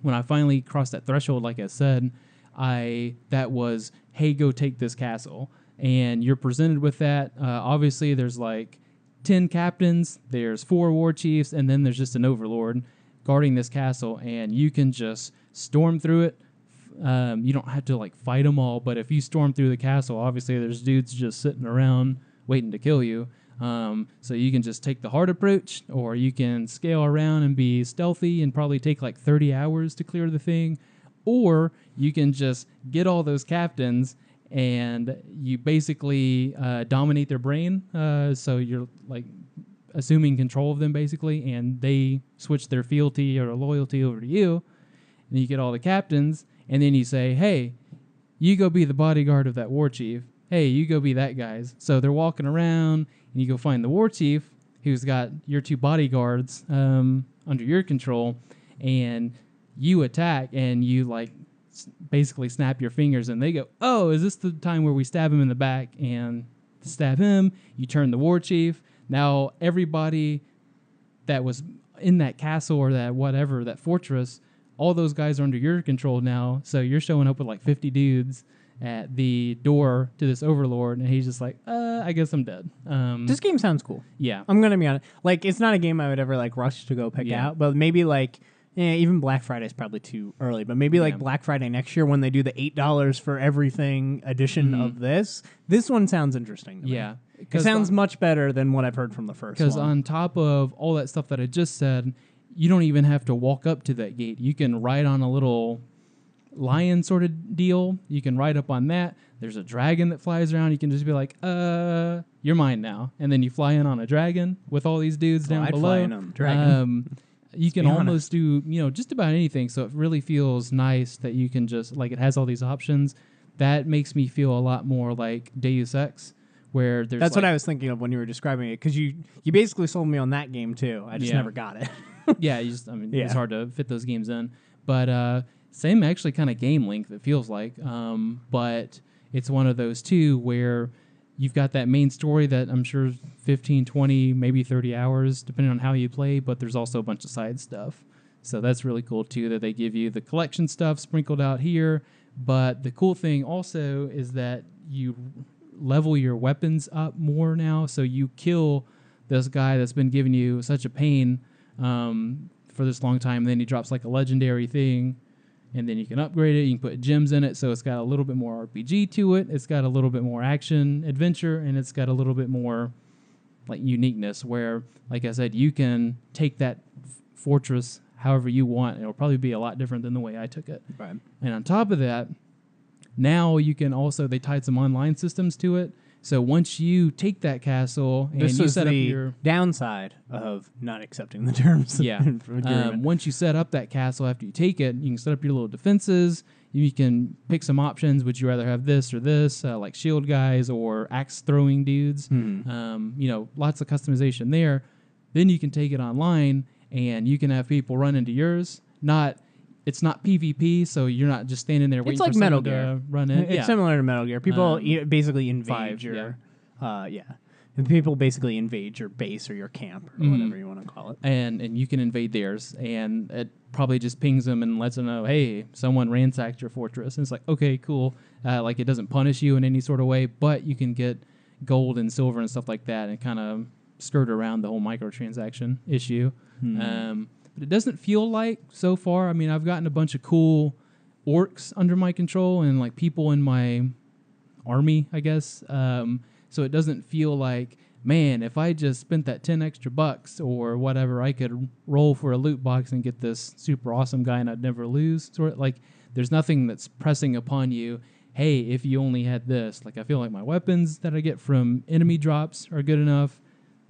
when I finally crossed that threshold, like I said, that was, hey, go take this castle. And you're presented with that. Obviously, there's like 10 captains, there's 4 war chiefs, and then there's just an overlord guarding this castle, and you can just storm through it. You don't have to like fight them all, but if you storm through the castle, obviously there's dudes just sitting around waiting to kill you. So you can just take the hard approach, or you can scale around and be stealthy and probably take like 30 hours to clear the thing, or you can just get all those captains and you basically dominate their brain. So you're like assuming control of them basically, and they switch their fealty or loyalty over to you. And you get all the captains, and then you say, hey, you go be the bodyguard of that war chief. Hey, you go be that guy's. So they're walking around, and you go find the war chief who's got your 2 bodyguards under your control, and you attack, and you like basically snap your fingers, and they go, oh, is this the time where we stab him in the back? And to stab him, you turn the war chief. Now everybody that was in that castle or that whatever, that fortress, all those guys are under your control now. So you're showing up with like 50 dudes at the door to this overlord, and he's just like, I guess I'm dead. This game sounds cool. Yeah. I'm gonna be honest. Like, it's not a game I would ever like rush to go pick out, but maybe like even Black Friday is probably too early. But maybe like Black Friday next year when they do the $8 for everything edition of this one sounds interesting to me. Yeah. It sounds much better than what I've heard from the first one. Because on top of all that stuff that I just said, you don't even have to walk up to that gate. You can ride on a little lion sort of deal. You can ride up on that. There's a dragon that flies around. You can just be like, you're mine now. And then you fly in on a dragon with all these dudes down below. Fly in on a dragon. You can almost do, just about anything. So it really feels nice that you can just, like, it has all these options. That makes me feel a lot more like Deus Ex, where there's That's what I was thinking of when you were describing it, because you basically sold me on that game too. I just never got it. Yeah, it's hard to fit those games in. But same actually kind of game length, it feels like. But it's one of those too where you've got that main story that I'm sure 15, 20, maybe 30 hours, depending on how you play, but there's also a bunch of side stuff. So that's really cool too, that they give you the collection stuff sprinkled out here. But the cool thing also is that you level your weapons up more now. So you kill this guy that's been giving you such a pain for this long time. And then he drops like a legendary thing, and then you can upgrade it. You can put gems in it, so it's got a little bit more RPG to it. It's got a little bit more action, adventure, and it's got a little bit more like uniqueness. Where, like I said, you can take that fortress however you want. It'll probably be a lot different than the way I took it. Right. And on top of that, now you can also, they tied some online systems to it. So once you take that castle and this you was set up the your downside of not accepting the terms. once you set up that castle after you take it, you can set up your little defenses. You can pick some options. Would you rather have this or this, like shield guys or axe throwing dudes? Lots of customization there. Then you can take it online and you can have people run into yours. It's not PvP, so you're not just standing there waiting it's like for Metal someone Gear. to run in. It's similar to Metal Gear. People basically invade your And people basically invade your base or your camp or whatever you want to call it. And you can invade theirs, and it probably just pings them and lets them know, hey, someone ransacked your fortress. And it's like, okay, cool. Like, it doesn't punish you in any sort of way, but you can get gold and silver and stuff like that and kind of skirt around the whole microtransaction issue. But it doesn't feel like, so far, I mean, I've gotten a bunch of cool orcs under my control and, like, people in my army, I guess. So it doesn't feel like, man, if I just spent that 10 extra bucks or whatever, I could roll for a loot box and get this super awesome guy and I'd never lose. Sort of like, there's nothing that's pressing upon you, hey, if you only had this. Like, I feel like my weapons that I get from enemy drops are good enough.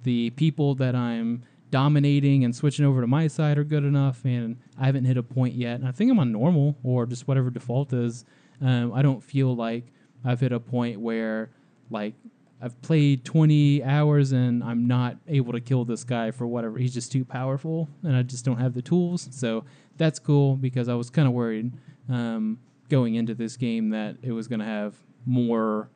The people that I'm dominating and switching over to my side are good enough, and I haven't hit a point yet. And I think I'm on normal or just whatever default is. I don't feel like I've hit a point where, like, I've played 20 hours and I'm not able to kill this guy for whatever. He's just too powerful, and I just don't have the tools. So that's cool, because I was kind of worried going into this game that it was going to have more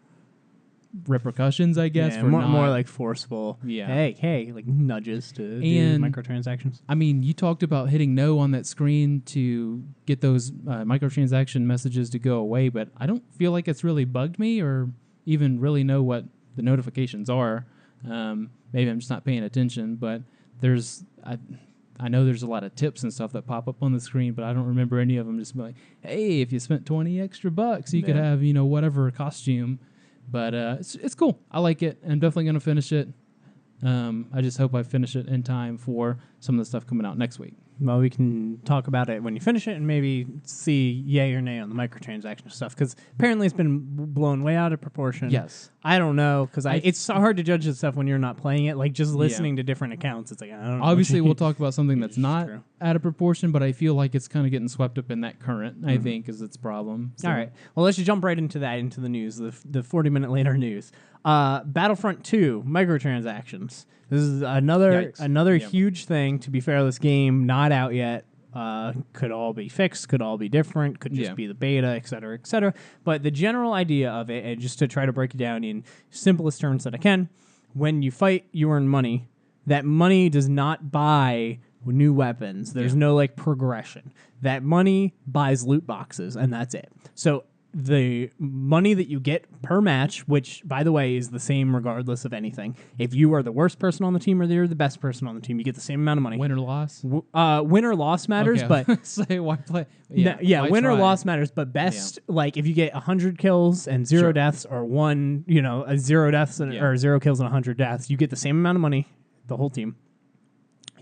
repercussions, I guess. Yeah, for more like forceful. Yeah. Hey, like nudges to do microtransactions. I mean, you talked about hitting no on that screen to get those microtransaction messages to go away, but I don't feel like it's really bugged me or even really know what the notifications are. Maybe I'm just not paying attention, but I know there's a lot of tips and stuff that pop up on the screen, but I don't remember any of them just being like, hey, if you spent 20 extra bucks, you could have, whatever costume. But it's cool. I like it. I'm definitely going to finish it. I just hope I finish it in time for some of the stuff coming out next week. Well, we can talk about it when you finish it and maybe see yay or nay on the microtransaction stuff, because apparently it's been blown way out of proportion. Yes. I don't know, because it's so hard to judge this stuff when you're not playing it. Like, just listening to different accounts, it's like, I don't know. Obviously, we'll talk about something that's not out of proportion, but I feel like it's kind of getting swept up in that current, I think, is its problem. So. All right. Well, let's just jump right into the news, the 40-minute later news. Battlefront 2, microtransactions. This is another huge thing. To be fair, this game not out yet. Could all be fixed, could all be different, could just be the beta, et cetera, et cetera. But the general idea of it, and just to try to break it down in simplest terms that I can, when you fight, you earn money. That money does not buy new weapons. There's no like progression. That money buys loot boxes, and that's it. So the money that you get per match, which by the way is the same regardless of anything. If you are the worst person on the team or you're the best person on the team, you get the same amount of money. Win or loss? Win or loss matters, but say why play? Why win or loss matters, but best like if you get 100 kills and 0 deaths, or 0 deaths or 0 kills and 100 deaths, you get the same amount of money, the whole team.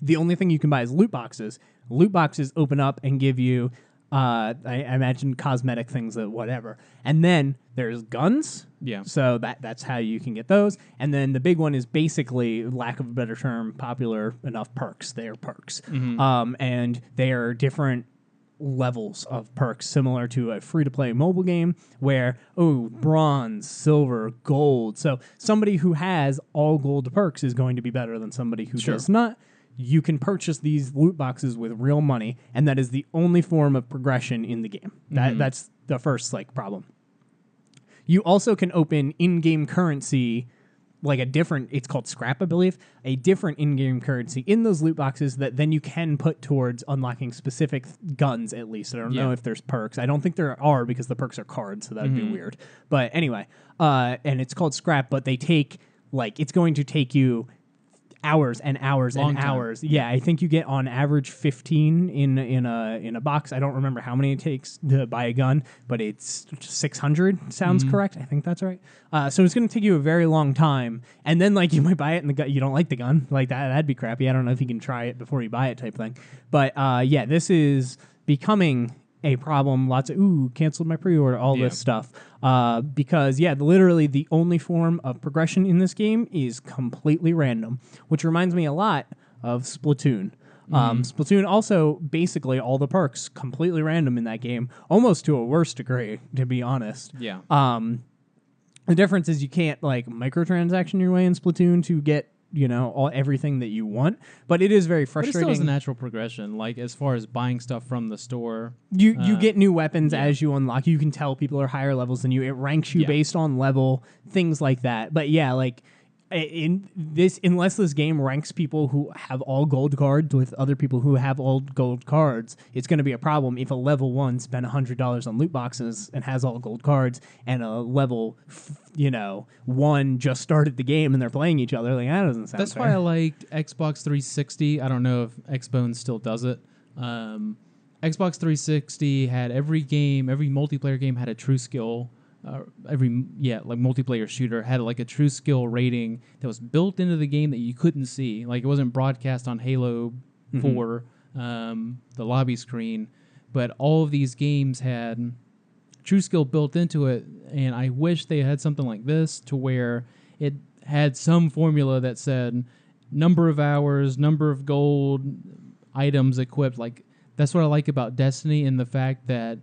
The only thing you can buy is loot boxes. Loot boxes open up and give you I imagine cosmetic things, whatever. And then there's guns. Yeah. So that's how you can get those. And then the big one is basically, lack of a better term, popular enough perks. They are perks. And they are different levels of perks, similar to a free-to-play mobile game where, bronze, silver, gold. So somebody who has all gold perks is going to be better than somebody who does not. You can purchase these loot boxes with real money, and that is the only form of progression in the game. That's the first problem. You also can open in-game currency, like it's called scrap, I believe, a different in-game currency in those loot boxes that then you can put towards unlocking specific guns, at least. I don't know if there's perks. I don't think there are, because the perks are cards, so that would be weird. But anyway, and it's called scrap, but they take, it's going to take you hours and hours and hours. Yeah, I think you get on average 15 in a box. I don't remember how many it takes to buy a gun, but it's 600 sounds correct. I think that's right. So it's going to take you a very long time, and then you might buy it and you don't like the gun. That'd be crappy. I don't know if you can try it before you buy it type thing. But this is becoming a problem. Lots of canceled my pre-order, all this stuff, because literally the only form of progression in this game is completely random, which reminds me a lot of Splatoon. Splatoon also, basically all the perks completely random in that game, almost to a worse degree, to be honest. The difference is you can't microtransaction your way in Splatoon to get everything that you want, but it is very frustrating. But it still is a natural progression, as far as buying stuff from the store. You get new weapons as you unlock. You can tell people are higher levels than you. It ranks you based on level, things like that. But in this, unless this game ranks people who have all gold cards with other people who have all gold cards, it's going to be a problem if a level 1 spent $100 on loot boxes and has all gold cards, and a level 1 just started the game and they're playing each other. That doesn't sound That's fair. why I liked Xbox 360. I don't know if Xbox still does it. Xbox 360 had every multiplayer game had a true skill. Multiplayer shooter had a true skill rating that was built into the game that you couldn't see. It wasn't broadcast on Halo 4, the lobby screen, but all of these games had true skill built into it. And I wish they had something like this, to where it had some formula that said number of hours, number of gold, items equipped. That's what I like about Destiny, and the fact that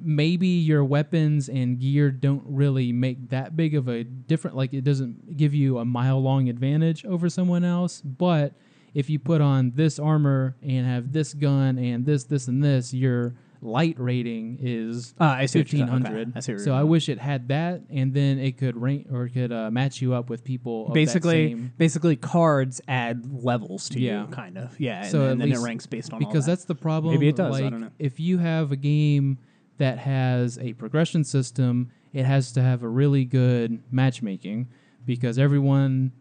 maybe your weapons and gear don't really make that big of a difference. It doesn't give you a mile-long advantage over someone else. But if you put on this armor and have this gun and this, and this, your light rating is 1,500. Okay. So I wish it had that, and then it could rank or it could match you up with people. Basically, cards add levels to you, kind of. Yeah, so and then it ranks based on all because that. that's the problem. Maybe it does. I don't know. If you have a game that has a progression system, it has to have a really good matchmaking, because everyone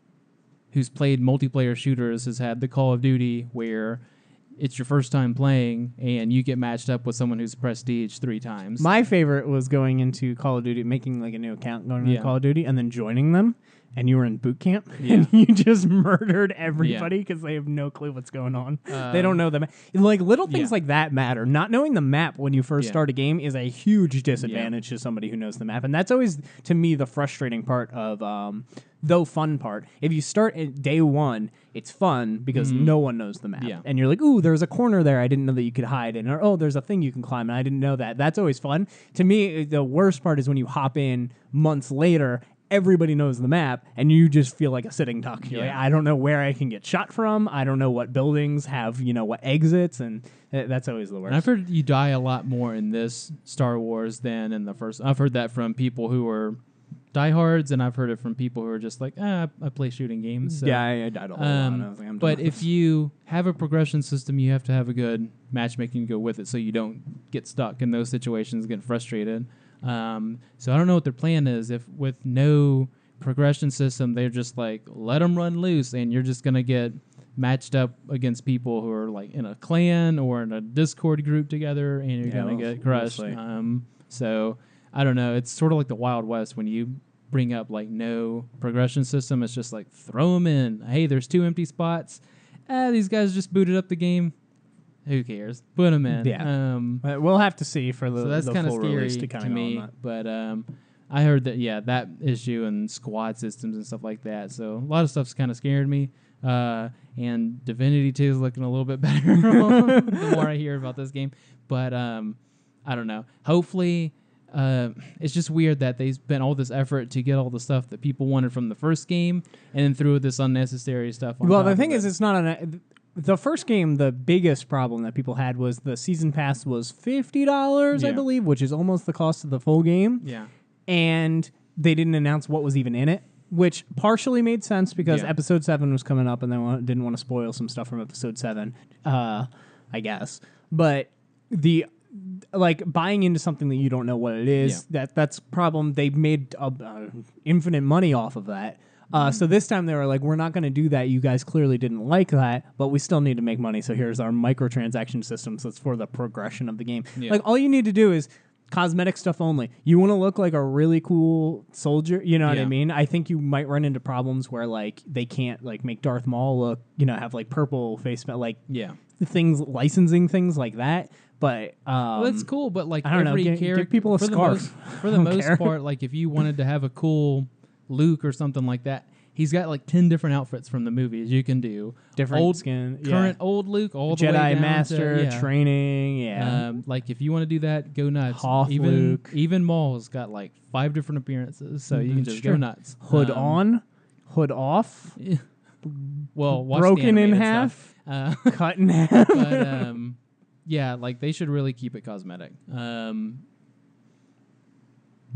who's played multiplayer shooters has had the Call of Duty where it's your first time playing and you get matched up with someone who's prestige 3 times. My favorite was going into Call of Duty, making a new account, going into Call of Duty, and then joining them, and you were in boot camp, and you just murdered everybody because they have no clue what's going on. They don't know the map. Little things like that matter. Not knowing the map when you first start a game is a huge disadvantage to somebody who knows the map, and that's always, to me, the frustrating part of though fun part. If you start at day 1, it's fun because no one knows the map. And you're like, ooh, there's a corner there I didn't know that you could hide in. Or, oh, there's a thing you can climb and I didn't know that. That's always fun. To me, the worst part is when you hop in months later, everybody knows the map, and you just feel like a sitting duck. You're like, I don't know where I can get shot from. I don't know what buildings have, what exits, and that's always the worst. And I've heard you die a lot more in this Star Wars than in the first. I've heard that from people who were diehards, and I've heard it from people who are just like, I play shooting games. So. Yeah, I died a whole lot. I was like, I'm done But with if this. you have a progression system, you have to have a good matchmaking to go with it, so you don't get stuck in those situations, get frustrated. So I don't know what their plan is. If with no progression system, they're just like, let them run loose, and you're just gonna get matched up against people who are like in a clan or in a Discord group together, and you're gonna get crushed. So I don't know. It's sort of like the Wild West when you bring up like no progression system. It's just like throw them in. Hey, there's 2 empty spots. These guys just booted up the game. Who cares? Put them in. Yeah. We'll have to see for the, so that's the kind of full scary release to to kind of me. on that. But I heard that that issue and squad systems and stuff like that. So a lot of stuff's kind of scared me. And Divinity 2 is looking a little bit better the more I hear about this game. But I don't know. Hopefully, it's just weird that they spent all this effort to get all the stuff that people wanted from the first game and then threw this unnecessary stuff on Well, top the thing of is, it. it's not the first game. The biggest problem that people had was the season pass was $50, I Yeah. believe, which is almost the cost of the full game. Yeah. And they didn't announce what was even in it, which partially made sense because episode 7 was coming up and they didn't want to spoil some stuff from episode 7, I guess. But buying into something that you don't know what it is, that's a problem. They made infinite money off of that. So this time they were like, we're not going to do that. You guys clearly didn't like that, but we still need to make money. So here's our microtransaction system. So it's for the progression of the game. Yeah. Like all you need to do is cosmetic stuff only. You want to look like a really cool soldier, you know what I mean? I think you might run into problems where like they can't like make Darth Maul look, have like purple face, things, licensing things like that. But well, that's cool. But like I don't know, every give character, people a for scarf. For the most part, like if you wanted to have a cool Luke or something like that, he's got like 10 different outfits from the movies you can do. Different old skin, current old Luke, all the way Jedi down Master to, training, like if you want to do that, go nuts. Hoth Luke. Even Maul's got like 5 different appearances, so you can just go nuts. Hood on, hood off, well, watch broken the in animated half, stuff. cut in half. But yeah, like they should really keep it cosmetic.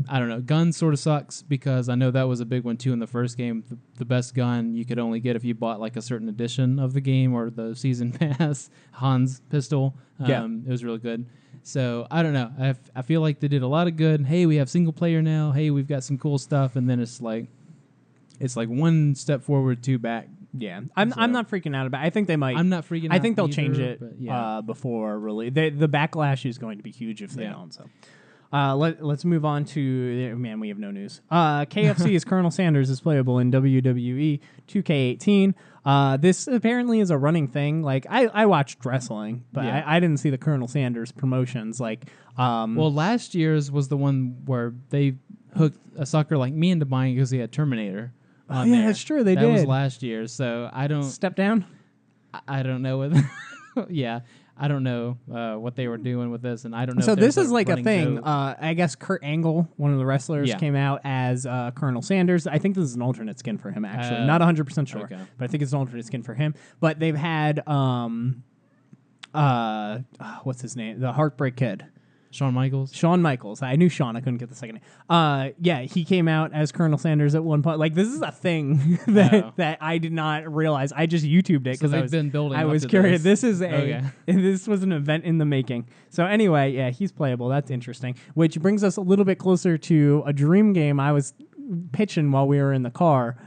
I don't know. Gun sort of sucks because I know that was a big one too in the first game. The best gun you could only get if you bought like a certain edition of the game or the season pass. Hans pistol. It was really good. So I don't know. I feel like they did a lot of good. Hey, we have single player now. Hey, we've got some cool stuff, and then it's like one step forward, 2 back. Yeah, I'm not freaking out about it. I think they might. I'm not freaking out. I think they'll either, change it before really. The backlash is going to be huge if they don't. So. Let's move on to man. We have no news. KFC's Colonel Sanders is playable in WWE 2K18. This apparently is a running thing. Like I watched wrestling, but I didn't see the Colonel Sanders promotions. Like, well, last year's was the one where they hooked a sucker like me into buying because he had Terminator. On there. That's true. That did. That was last year, so I don't step down. I don't know whether. I don't know what they were doing with this, and I don't know. So if this is like a thing. Code. I guess Kurt Angle, one of the wrestlers, came out as Colonel Sanders. I think this is an alternate skin for him, actually. Not 100% sure, but I think it's an alternate skin for him. But they've had what's his name? The Heartbreak Kid. Shawn Michaels. I knew Shawn. I couldn't get the second name. He came out as Colonel Sanders at one point. Like, this is a thing that I did not realize. I just YouTubed it because they've been building. I was curious. This is this was an event in the making. So anyway, he's playable. That's interesting. Which brings us a little bit closer to a dream game I was pitching while we were in the car.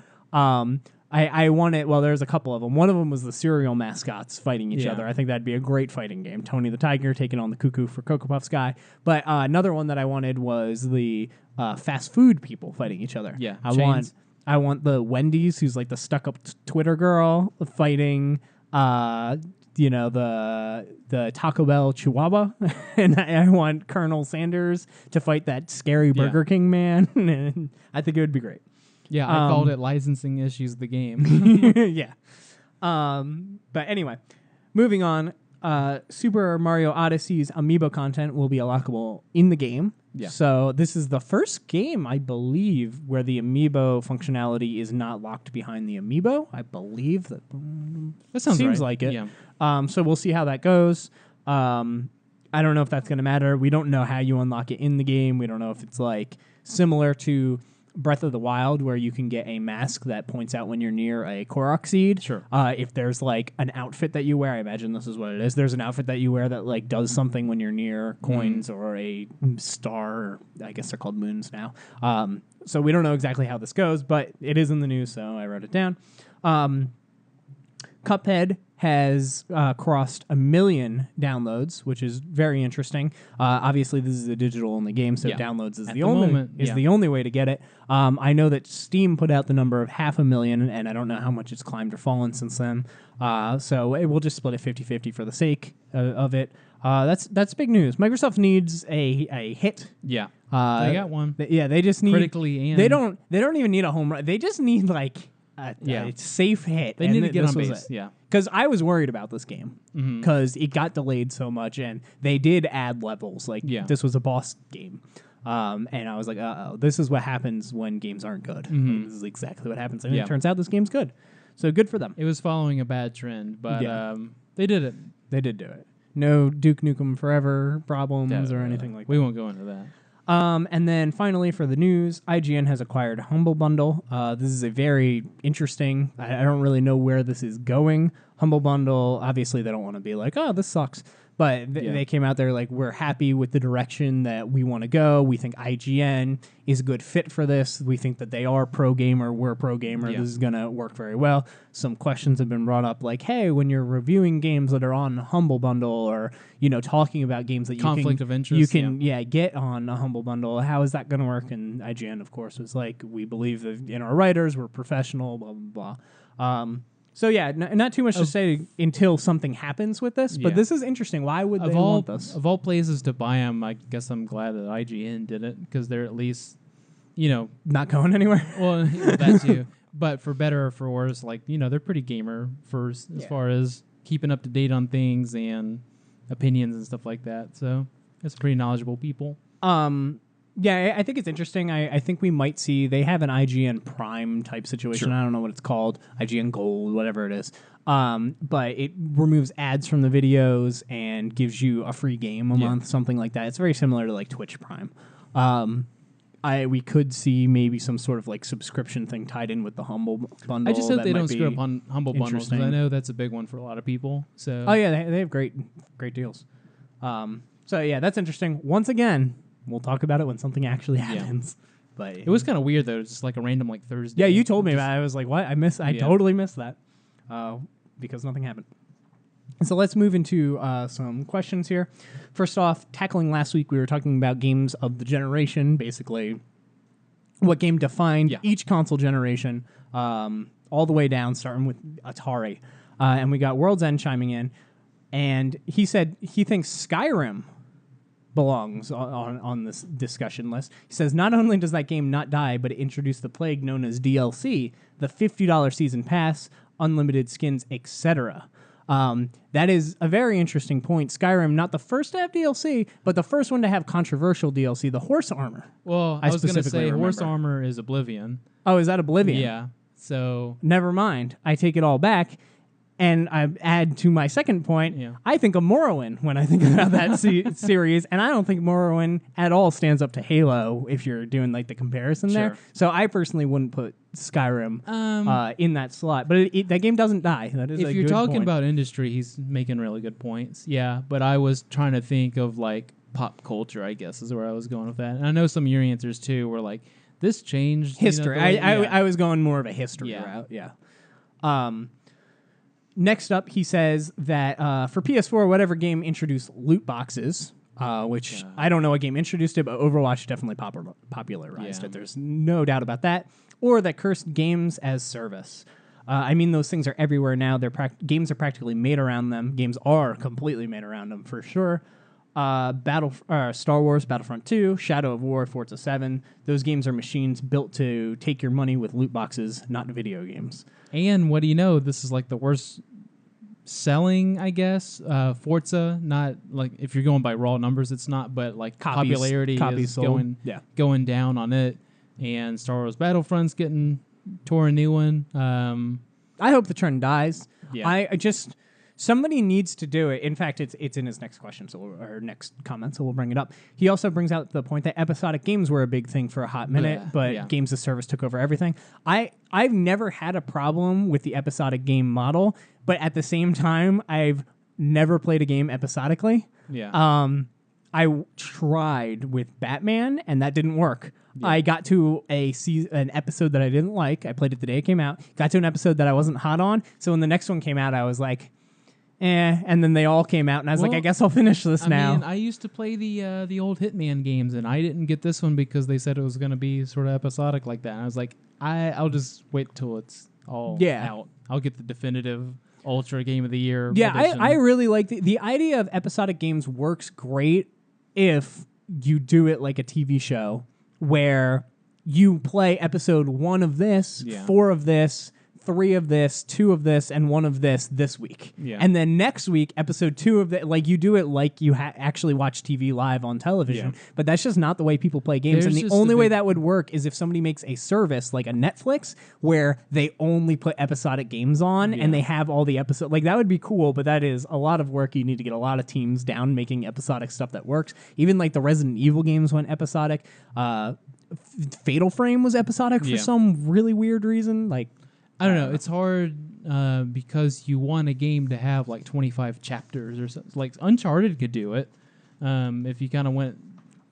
I wanted, well, there's a couple of them. One of them was the cereal mascots fighting each other. I think that'd be a great fighting game. Tony the Tiger taking on the Cuckoo for Cocoa Puffs guy. But another one that I wanted was the fast food people fighting each other. Yeah, I want the Wendy's, who's like the stuck-up Twitter girl, fighting the Taco Bell Chihuahua. And I want Colonel Sanders to fight that scary Burger King man. And I think it would be great. Yeah, I called it licensing issues of the game. Yeah. But anyway, moving on. Super Mario Odyssey's amiibo content will be unlockable in the game. Yeah. So this is the first game, I believe, where the amiibo functionality is not locked behind the amiibo. I believe that sounds seems right. like it. Yeah. So we'll see how that goes. I don't know if that's going to matter. We don't know how you unlock it in the game. We don't know if it's like similar to Breath of the Wild, where you can get a mask that points out when you're near a Korok seed. Sure. If there's like an outfit that you wear, I imagine this is what it is. There's an outfit that you wear that like does something when you're near coins or a star. Or I guess they're called moons now. So we don't know exactly how this goes, but it is in the news, so I wrote it down. Cuphead has crossed 1 million downloads, which is very interesting. Obviously, this is a digital-only game, so downloads is the only way to get it. I know that Steam put out the number of 500,000, and I don't know how much it's climbed or fallen since then. So we'll just split it 50-50 for the sake of it. That's big news. Microsoft needs a hit. Yeah, they got one. They just need critically, and they don't even need a home run. They just need like a safe hit. They need to get on base. Yeah. Because I was worried about this game because it got delayed so much, and they did add levels. Like this was a boss game, and I was like, "Uh-oh, this is what happens when games aren't good. This is exactly what happens." And it turns out this game's good, so good for them. It was following a bad trend, but they did it. They did do it. No Duke Nukem Forever problems or anything like that. We won't go into that. And then finally for the news, IGN has acquired Humble Bundle. This is a very interesting, I don't really know where this is going. Humble Bundle, obviously they don't want to be like, oh, this sucks. But they came out there like, we're happy with the direction that we want to go. We think IGN is a good fit for this. We think that they are pro gamer. We're pro gamer. This is going to work very well. Some questions have been brought up like, hey, when you're reviewing games that are on Humble Bundle or, talking about games that conflict of interest, you can get on a Humble Bundle, how is that going to work? And IGN, of course, was like, we believe in our writers. We're professional, blah, blah, blah. So not too much to say until something happens with this, but this is interesting. Why would they want this? Of all places to buy them, I guess I'm glad that IGN did it because they're at least, not going anywhere. Well, that too. But for better or for worse, like they're pretty gamer first as far as keeping up to date on things and opinions and stuff like that. So it's pretty knowledgeable people. Yeah, I think it's interesting. I think we might see, they have an IGN Prime type situation. Sure. I don't know what it's called, IGN Gold, whatever it is. But it removes ads from the videos and gives you a free game a month, something like that. It's very similar to like Twitch Prime. We could see maybe some sort of like subscription thing tied in with the Humble Bundle. I just hope they don't screw up on Humble Bundles because I know that's a big one for a lot of people. So they have great deals. So that's interesting. Once again, we'll talk about it when something actually happens. But it was kind of weird though, just like a random like Thursday. Yeah, you told me about it. I was like, what? I totally missed that because nothing happened. So let's move into some questions here. First off, tackling last week, we were talking about games of the generation, basically what game defined each console generation, all the way down, starting with Atari. And we got World's End chiming in, and he said he thinks Skyrim belongs on this discussion list. He says not only does that game not die, but it introduced the plague known as DLC, the $50 season pass, unlimited skins, etc. That is a very interesting point. Skyrim, not the first to have DLC, but the first one to have controversial DLC, the horse armor. Well, I was going to say horse armor is Oblivion. Oh, is that Oblivion? Yeah. So never mind. I take it all back. And I add to my second point, I think of Morrowind when I think about that series, and I don't think Morrowind at all stands up to Halo if you're doing like the comparison there. So I personally wouldn't put Skyrim in that slot. But that game doesn't die. That is if you're talking about industry, he's making really good points. Yeah, but I was trying to think of like pop culture, I guess, is where I was going with that. And I know some of your answers too were like, this changed history. I was going more of a history route. Yeah. Next up, he says that for PS4, whatever game introduced loot boxes, which I don't know what game introduced it, but Overwatch definitely popularized it. There's no doubt about that. Or that cursed games as service. I mean, those things are everywhere now. Games are practically made around them. Games are completely made around them, for sure. Star Wars, Battlefront 2, Shadow of War, Forza 7. Those games are machines built to take your money with loot boxes, not video games. And what do you know? This is like the worst selling, I guess. Forza, not like if you're going by raw numbers, it's not, but like popularity is going down on it. And Star Wars Battlefront's getting tore a new one. I hope the trend dies. Yeah. I just Somebody needs to do it. In fact, it's in his next question, or next comment, so we'll bring it up. He also brings out the point that episodic games were a big thing for a hot minute, but games as service took over everything. I've never had a problem with the episodic game model, but at the same time, I've never played a game episodically. Yeah. I tried with Batman, and that didn't work. Yeah. I got to an episode that I didn't like. I played it the day it came out. Got to an episode that I wasn't hot on. So when the next one came out, I was like, and then they all came out, and I was like, I guess I'll finish this now. I used to play the old Hitman games, and I didn't get this one because they said it was going to be sort of episodic like that. And I was like, I'll just wait till it's all out. I'll get the definitive Ultra Game of the Year. Yeah, I really like the idea of episodic games works great if you do it like a TV show where you play episode 1 of this, 4 of this, 3 of this, 2 of this, and 1 of this week. Yeah. And then next week, episode 2 of that, like you do it like you actually watch TV live on television. Yeah. But that's just not the way people play games. And the only way that would work is if somebody makes a service like a Netflix where they only put episodic games on and they have all the episodes. Like that would be cool, but that is a lot of work. You need to get a lot of teams down making episodic stuff that works. Even like the Resident Evil games went episodic. Fatal Frame was episodic for some really weird reason. Like, I don't know. It's hard because you want a game to have like 25 chapters or something. Like Uncharted could do it if you kind of went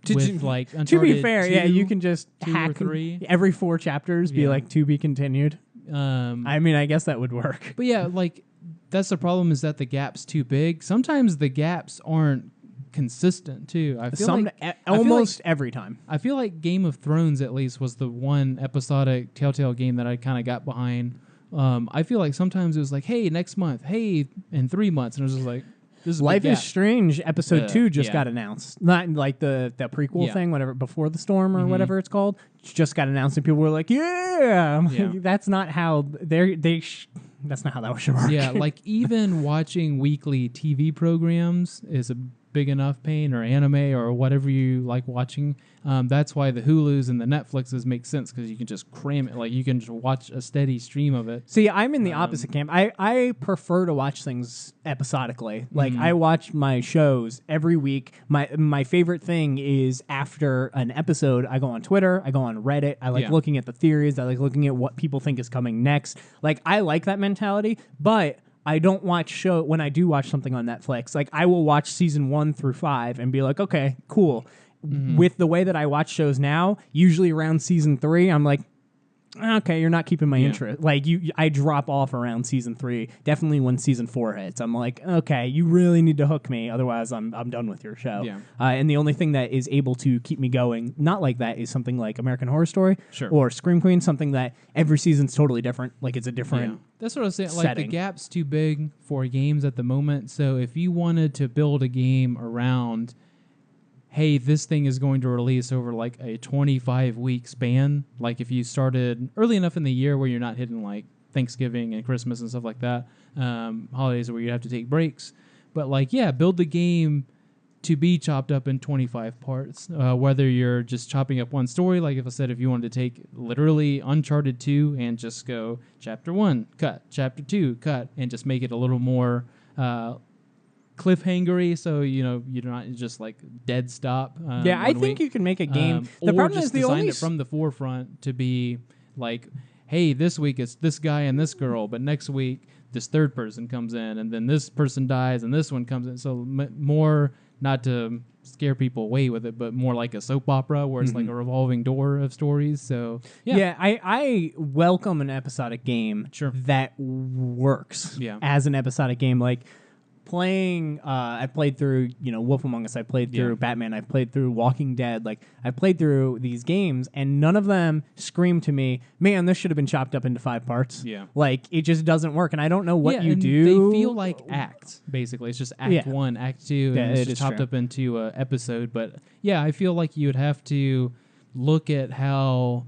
with like Uncharted. To be fair, 2, you can just 2 hack or 3 every 4 chapters. Be like to be continued. I mean, I guess that would work. But yeah, like that's the problem is that the gap's too big. Sometimes the gaps aren't consistent too. I feel almost every time. I feel like Game of Thrones at least was the one episodic Telltale game that I kind of got behind. I feel like sometimes it was like, hey, next month, hey, in 3 months, and it was just like, this is Life is Strange episode 2 just got announced. Not like the prequel thing, whatever, Before the Storm or whatever it's called, just got announced, and people were like, like, that's not how that's not how that should work. Yeah, like even watching weekly TV programs is a big enough pain, or anime or whatever you like watching. That's why the Hulus and the Netflixes make sense, because you can just cram it. Like you can just watch a steady stream of it. See, I'm in the opposite camp. I prefer to watch things episodically. Like I watch my shows every week. My favorite thing is after an episode, I go on Twitter, I go on Reddit. I like looking at the theories. I like looking at what people think is coming next. Like I like that mentality, but I don't watch when I do watch something on Netflix, like I will watch season 1 through 5 and be like, okay, cool. With the way that I watch shows now, usually around season 3, I'm like, okay, you're not keeping my interest. Like I drop off around season 3. Definitely when season 4 hits, I'm like, okay, you really need to hook me, otherwise I'm done with your show. Yeah. And the only thing that is able to keep me going, not like that, is something like American Horror Story or Scream Queen, something that every season's totally different. Like it's a different. Yeah. That's what I was saying. Like the gap's too big for games at the moment. So if you wanted to build a game around, hey, this thing is going to release over like a 25-week span. Like if you started early enough in the year where you're not hitting like Thanksgiving and Christmas and stuff like that, holidays where you have to take breaks. But like, build the game to be chopped up in 25 parts, whether you're just chopping up one story. Like if I said, if you wanted to take literally Uncharted 2 and just go chapter 1, cut, chapter 2, cut, and just make it a little more cliffhangery, so you're not just like dead stop. I think you can make a game. The problem is it from the forefront to be like, hey, this week it's this guy and this girl, but next week this third person comes in, and then this person dies, and this one comes in. So more, not to scare people away with it, but more like a soap opera where it's like a revolving door of stories. So I welcome an episodic game that works as an episodic game. Like playing, I played through, Wolf Among Us, I played through Batman, I played through Walking Dead, like I played through these games, and none of them scream to me, man, this should have been chopped up into 5 parts. Yeah. Like, it just doesn't work, and I don't know what you do. They feel like acts, basically. It's just Act 1, Act 2, and it's just chopped up into an episode. But, I feel like you would have to look at how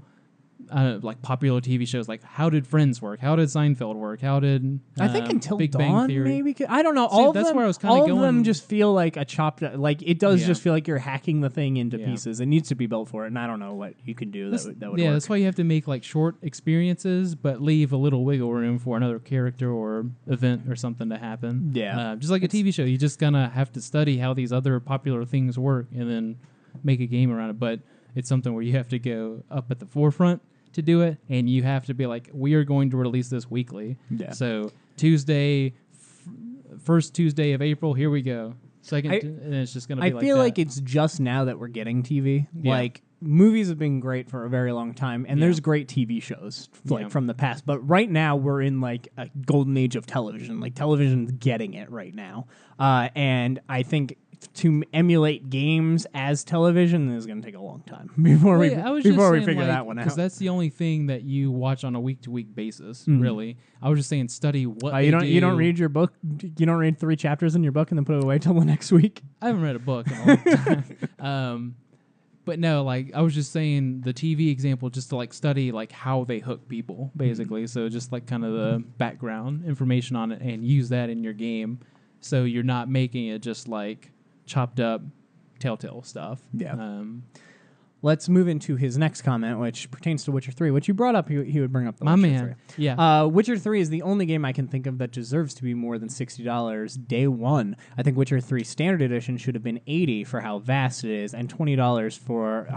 like popular TV shows, like how did Friends work? How did Seinfeld work? How did I think Until Big Dawn Bang Theory? maybe. I don't know. See, All that's of them, where I was kinda all going. of them just feel like a chopped. Like it does Yeah. just feel like you're hacking the thing into Yeah. pieces. It needs to be built for it, and I don't know what you can do that would Yeah, work. that's why you have to make like short experiences, but leave a little wiggle room for another character or event or something to happen. Yeah. Just like a TV show, you just gonna have to study how these other popular things work and then make a game around it. But it's something where you have to go up at the forefront to do it, and you have to be like, we are going to release this weekly. Yeah. So Tuesday, first Tuesday of April, here we go. Second, and it's just gonna be I feel that. like it's just now that we're getting TV. Yeah. Like movies have been great for a very long time, and there's great TV shows like from the past. But right now we're in like a golden age of television. Like television's getting it right now, and I think to emulate games as television is going to take a long time before we figure that one out. Because that's the only thing that you watch on a week-to-week basis, really. I was just saying, study what they do. You don't read your book. You don't read 3 chapters in your book and then put it away till the next week. I haven't read a book in a long time. But no, like I was just saying, the TV example, just to like study like how they hook people, basically. So just like kind of the background information on it, and use that in your game, so you're not making it just like chopped up Telltale stuff. Yeah. Let's move into his next comment, which pertains to Witcher 3, which you brought up. He would bring up the My Witcher man. 3. Yeah. Witcher 3 is the only game I can think of that deserves to be more than $60 day one. I think Witcher 3 Standard Edition should have been $80 for how vast it is, and $20 for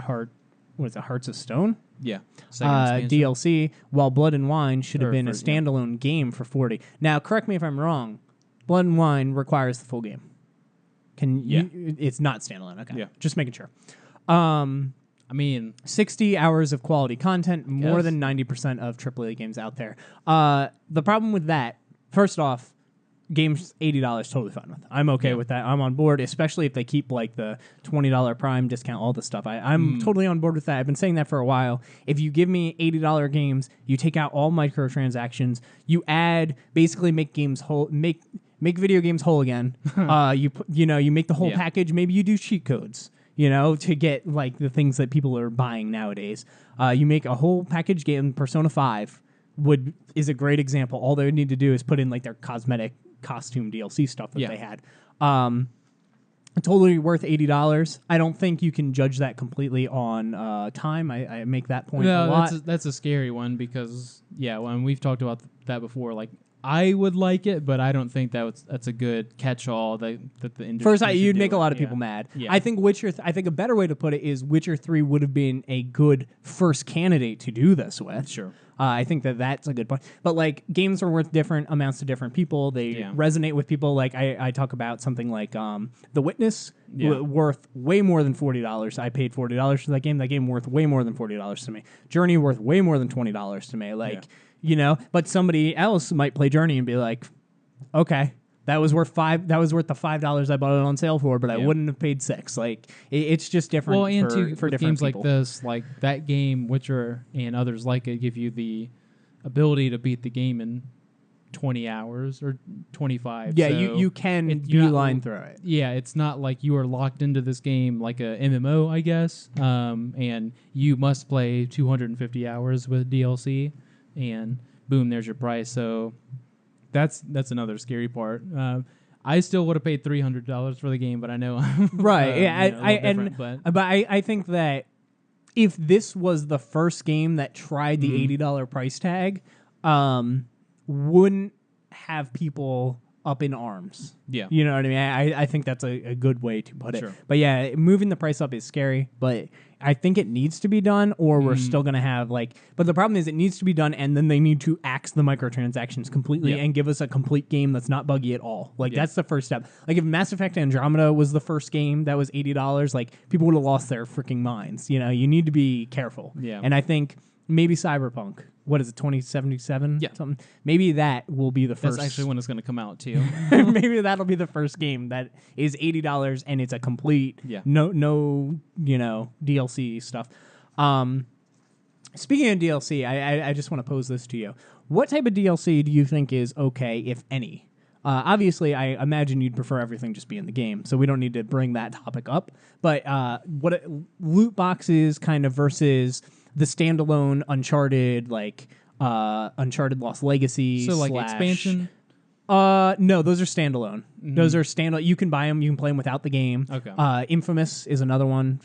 Hearts of Stone? Yeah. Second expansion. DLC, while Blood and Wine should have been a first, standalone game for $40. Now, correct me if I'm wrong. Blood and Wine requires the full game. It's not standalone. Okay. Yeah. Just making sure. I mean, 60 hours of quality content, more than 90% of AAA games out there. The problem with that, first off, games $80 totally fine with. I'm okay with that. I'm on board, especially if they keep like the $20 Prime discount, all the stuff. I'm totally on board with that. I've been saying that for a while. If you give me $80 games, you take out all microtransactions, you add basically make games whole, make video games whole again. You make the whole package. Maybe you do cheat codes, to get like the things that people are buying nowadays. You make a whole package game. Persona 5 is a great example. All they would need to do is put in like their cosmetic costume DLC stuff that they had. Totally worth $80. I don't think you can judge that completely on time. I make that point a lot. That's a scary one because when we've talked about that before, like I would like it, but I don't think that's a good catch-all that the industry. First, you'd make a lot of people mad. Yeah. I think I think a better way to put it is Witcher 3 would have been a good first candidate to do this with. Sure. I think that's a good point. But like games are worth different amounts to different people. They resonate with people. Like I talk about something like The Witness, worth way more than $40. I paid $40 for that game. That game worth way more than $40 to me. Journey worth way more than $20 to me. Like. But somebody else might play Journey and be like, okay, that was worth the $5 I bought it on sale for, but I wouldn't have paid $6. Like it's just different. Well, and for different games people. like this, like that game, Witcher and others like it, give you the ability to beat the game in 20 hours or 25. Yeah, so you can beeline through it. Yeah, it's not like you are locked into this game like a MMO, I guess, and you must play 250 hours with DLC. And boom, there's your price. So that's another scary part. I still would have paid $300 for the game, but I know right. But I think that if this was the first game that tried the $80 price tag, wouldn't have people up in arms. Yeah. You know what I mean? I think that's a good way to put it. Sure. But yeah, moving the price up is scary, but I think it needs to be done or we're still going to have but the problem is it needs to be done and then they need to axe the microtransactions completely and give us a complete game that's not buggy at all. That's the first step. Like if Mass Effect Andromeda was the first game that was $80, like people would have lost their freaking minds. You need to be careful. Yeah. And I think maybe Cyberpunk. What is it, 2077? Yeah. Something. Maybe that will be the first. That's actually when it's going to come out, too. Maybe that'll be the first game that is $80 and it's a complete, no DLC stuff. Speaking of DLC, I just want to pose this to you. What type of DLC do you think is okay, if any? Obviously, I imagine you'd prefer everything just be in the game, so we don't need to bring that topic up. But what loot boxes kind of versus the standalone Uncharted, like Uncharted Lost Legacy. So like expansion. No, those are standalone. Those are standalone. You can buy them. You can play them without the game. Okay. Infamous is another one.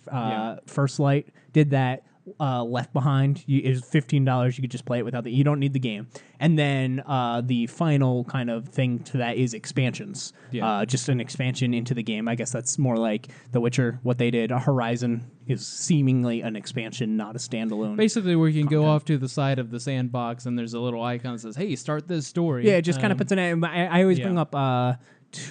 First Light did that. Left Behind is $15. You could just play it without you don't need the game. And then the final kind of thing to that is expansions. Yeah. Just an expansion into the game. I guess that's more like The Witcher, what they did. Horizon is seemingly an expansion, not a standalone. Basically, where you can go off to the side of the sandbox and there's a little icon that says, "Hey, start this story." Yeah, it just kind of puts an. I always bring up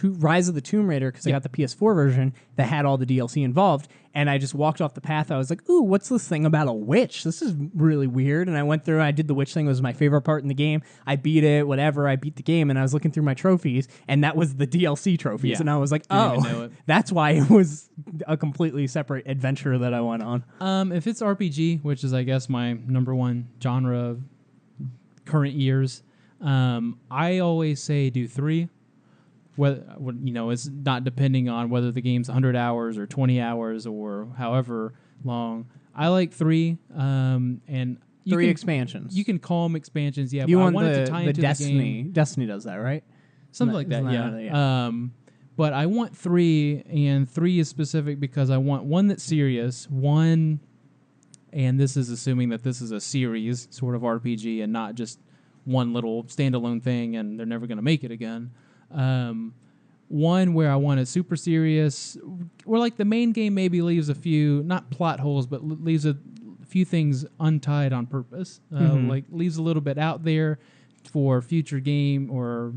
Rise of the Tomb Raider because I got the PS4 version that had all the DLC involved, and I just walked off the path. I was like, "Ooh, what's this thing about a witch? This is really weird." And I went through. I did the witch thing. It was my favorite part in the game. I beat it. Whatever. I beat the game, and I was looking through my trophies, and that was the DLC trophies. Yeah. And I was like, Didn't even know it. that's why it was a completely separate adventure that I went on. If it's RPG, which is I guess my number one genre of current years, I always say do 3. Whether it's not depending on whether the game's 100 hours or 20 hours or however long. I like 3, and 3 expansions. You can call them expansions, yeah. You but want I want it to tie the into Destiny. the game. Destiny does that, right? Something like that, yeah. But I want 3, and 3 is specific because I want one that's serious, one, and this is assuming that this is a series sort of RPG and not just one little standalone thing and they're never going to make it again. One where I want a super serious, where like the main game maybe leaves a few, not plot holes, but leaves a few things untied on purpose. Like leaves a little bit out there for future game or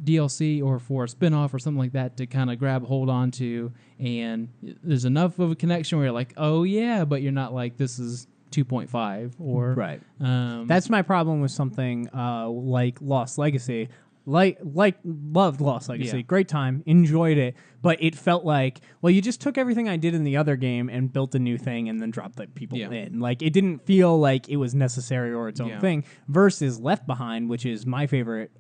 DLC or for a spinoff or something like that to kind of grab hold on to. And there's enough of a connection where you're like, oh yeah, but you're not like, this is 2.5 or right. That's my problem with something like Lost Legacy. Loved Lost Legacy. Yeah. Great time. Enjoyed it. But it felt like, well, you just took everything I did in the other game and built a new thing and then dropped the people in. Like, it didn't feel like it was necessary or its own thing. Versus Left Behind, which is my favorite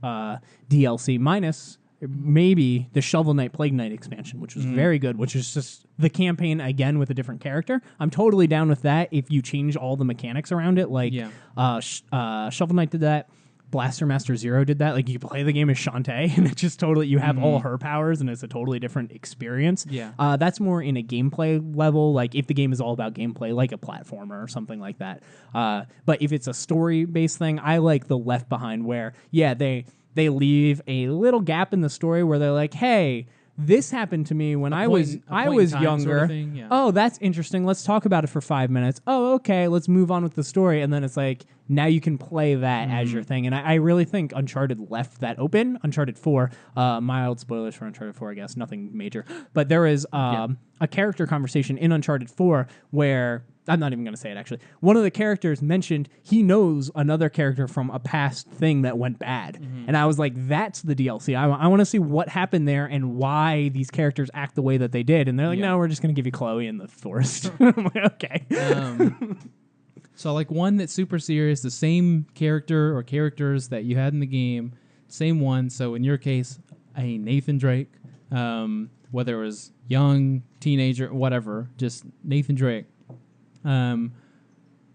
DLC, minus maybe the Shovel Knight Plague Knight expansion, which was very good, which is just the campaign again with a different character. I'm totally down with that if you change all the mechanics around it. Like, Shovel Knight did that. Blaster Master Zero did that. Like, you play the game as Shantae, and it's just totally, you have all her powers, and it's a totally different experience. Yeah. That's more in a gameplay level, like if the game is all about gameplay, like a platformer or something like that. But if it's a story-based thing, I like the Left Behind, where, they leave a little gap in the story where they're like, hey, this happened to me when I was younger. Sort of thing, yeah. Oh, that's interesting. Let's talk about it for 5 minutes. Oh, okay. Let's move on with the story. And then it's like, now you can play that as your thing. And I really think Uncharted left that open. Uncharted 4, mild spoilers for Uncharted 4, I guess. Nothing major. But there is a character conversation in Uncharted 4 where, I'm not even going to say it, actually. One of the characters mentioned he knows another character from a past thing that went bad. And I was like, that's the DLC. I want to see what happened there and why these characters act the way that they did. And they're like, no, we're just going to give you Chloe in the forest. I'm like, okay. So like one that's super serious, the same character or characters that you had in the game, same one. So in your case, a Nathan Drake, whether it was young, teenager, whatever, just Nathan Drake. I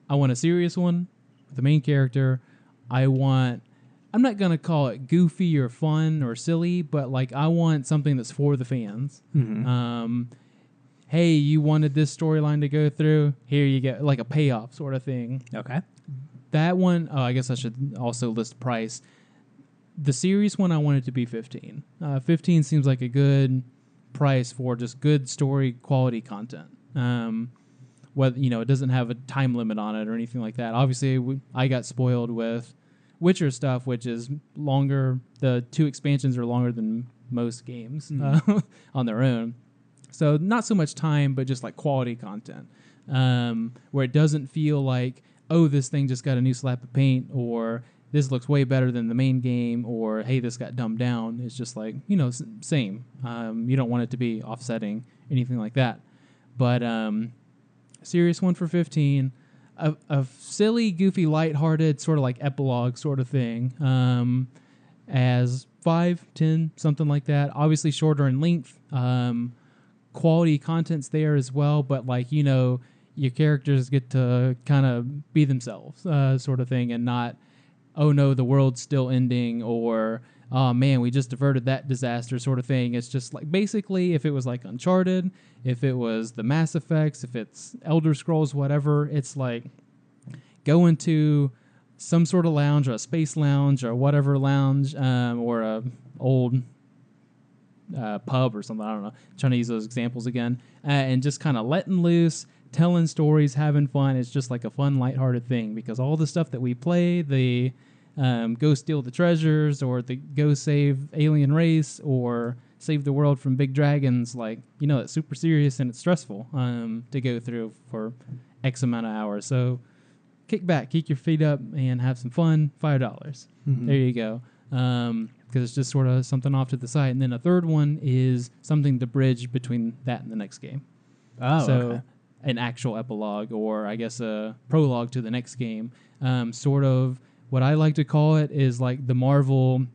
want a serious one with the main character. I'm not going to call it goofy or fun or silly, but like I want something that's for the fans. Hey, you wanted this storyline to go through? Here you get like a payoff sort of thing. Okay. That one, I guess I should also list price. The serious one, I want it to be $15. 15 seems like a good price for just good story quality content. Whether it doesn't have a time limit on it or anything like that. Obviously, I got spoiled with Witcher stuff, which is longer. The 2 expansions are longer than most games on their own. So not so much time, but just like quality content, where it doesn't feel like, oh, this thing just got a new slap of paint, or this looks way better than the main game, or hey, this got dumbed down. It's just like, same. You don't want it to be offsetting, anything like that. But serious one for 15, a silly, goofy, lighthearted sort of like epilogue sort of thing, as 5, 10, something like that. Obviously shorter in length. Quality content's there as well, but like, you your characters get to kind of be themselves, sort of thing, and not, oh no, the world's still ending, or oh man, we just averted that disaster, sort of thing. It's just like, basically, if it was like Uncharted, if it was the Mass Effects, if it's Elder Scrolls, whatever, it's like go into some sort of lounge, or a space lounge, or whatever lounge, or a old pub or something. I don't know. Trying to use those examples again, and just kind of letting loose, telling stories, having fun. It's just like a fun, lighthearted thing, because all the stuff that we play, the go steal the treasures, or the go save alien race, or save the world from big dragons, like, you know, it's super serious and it's stressful to go through for X amount of hours. So kick back, kick your feet up, and have some fun. $5. There you go. Because it's just sort of something off to the side. And then a third one is something to bridge between that and the next game. Oh, so okay. An actual epilogue, or I guess a prologue to the next game. Sort of what I like to call it is like the Marvel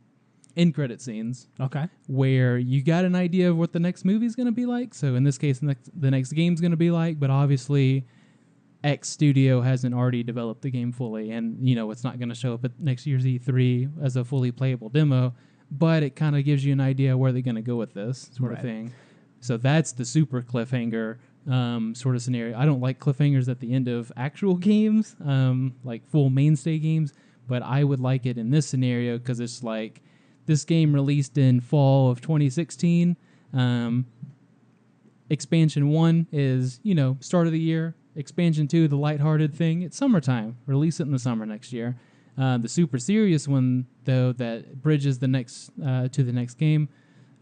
end credit scenes. Okay. Where you got an idea of what the next movie is going to be like. So in this case, the next game's going to be like, but obviously X studio hasn't already developed the game fully, and you know it's not going to show up at next year's E3 as a fully playable demo, but it kind of gives you an idea where they're going to go with this sort of thing. So that's the super cliffhanger sort of scenario. I don't like cliffhangers at the end of actual games, like full mainstay games, but I would like it in this scenario because it's like this game released in fall of 2016. Expansion 1 is, you know, start of the year. Expansion 2, the lighthearted thing, it's summertime. Release it in the summer next year. The super serious one, though, that bridges the next to the next game,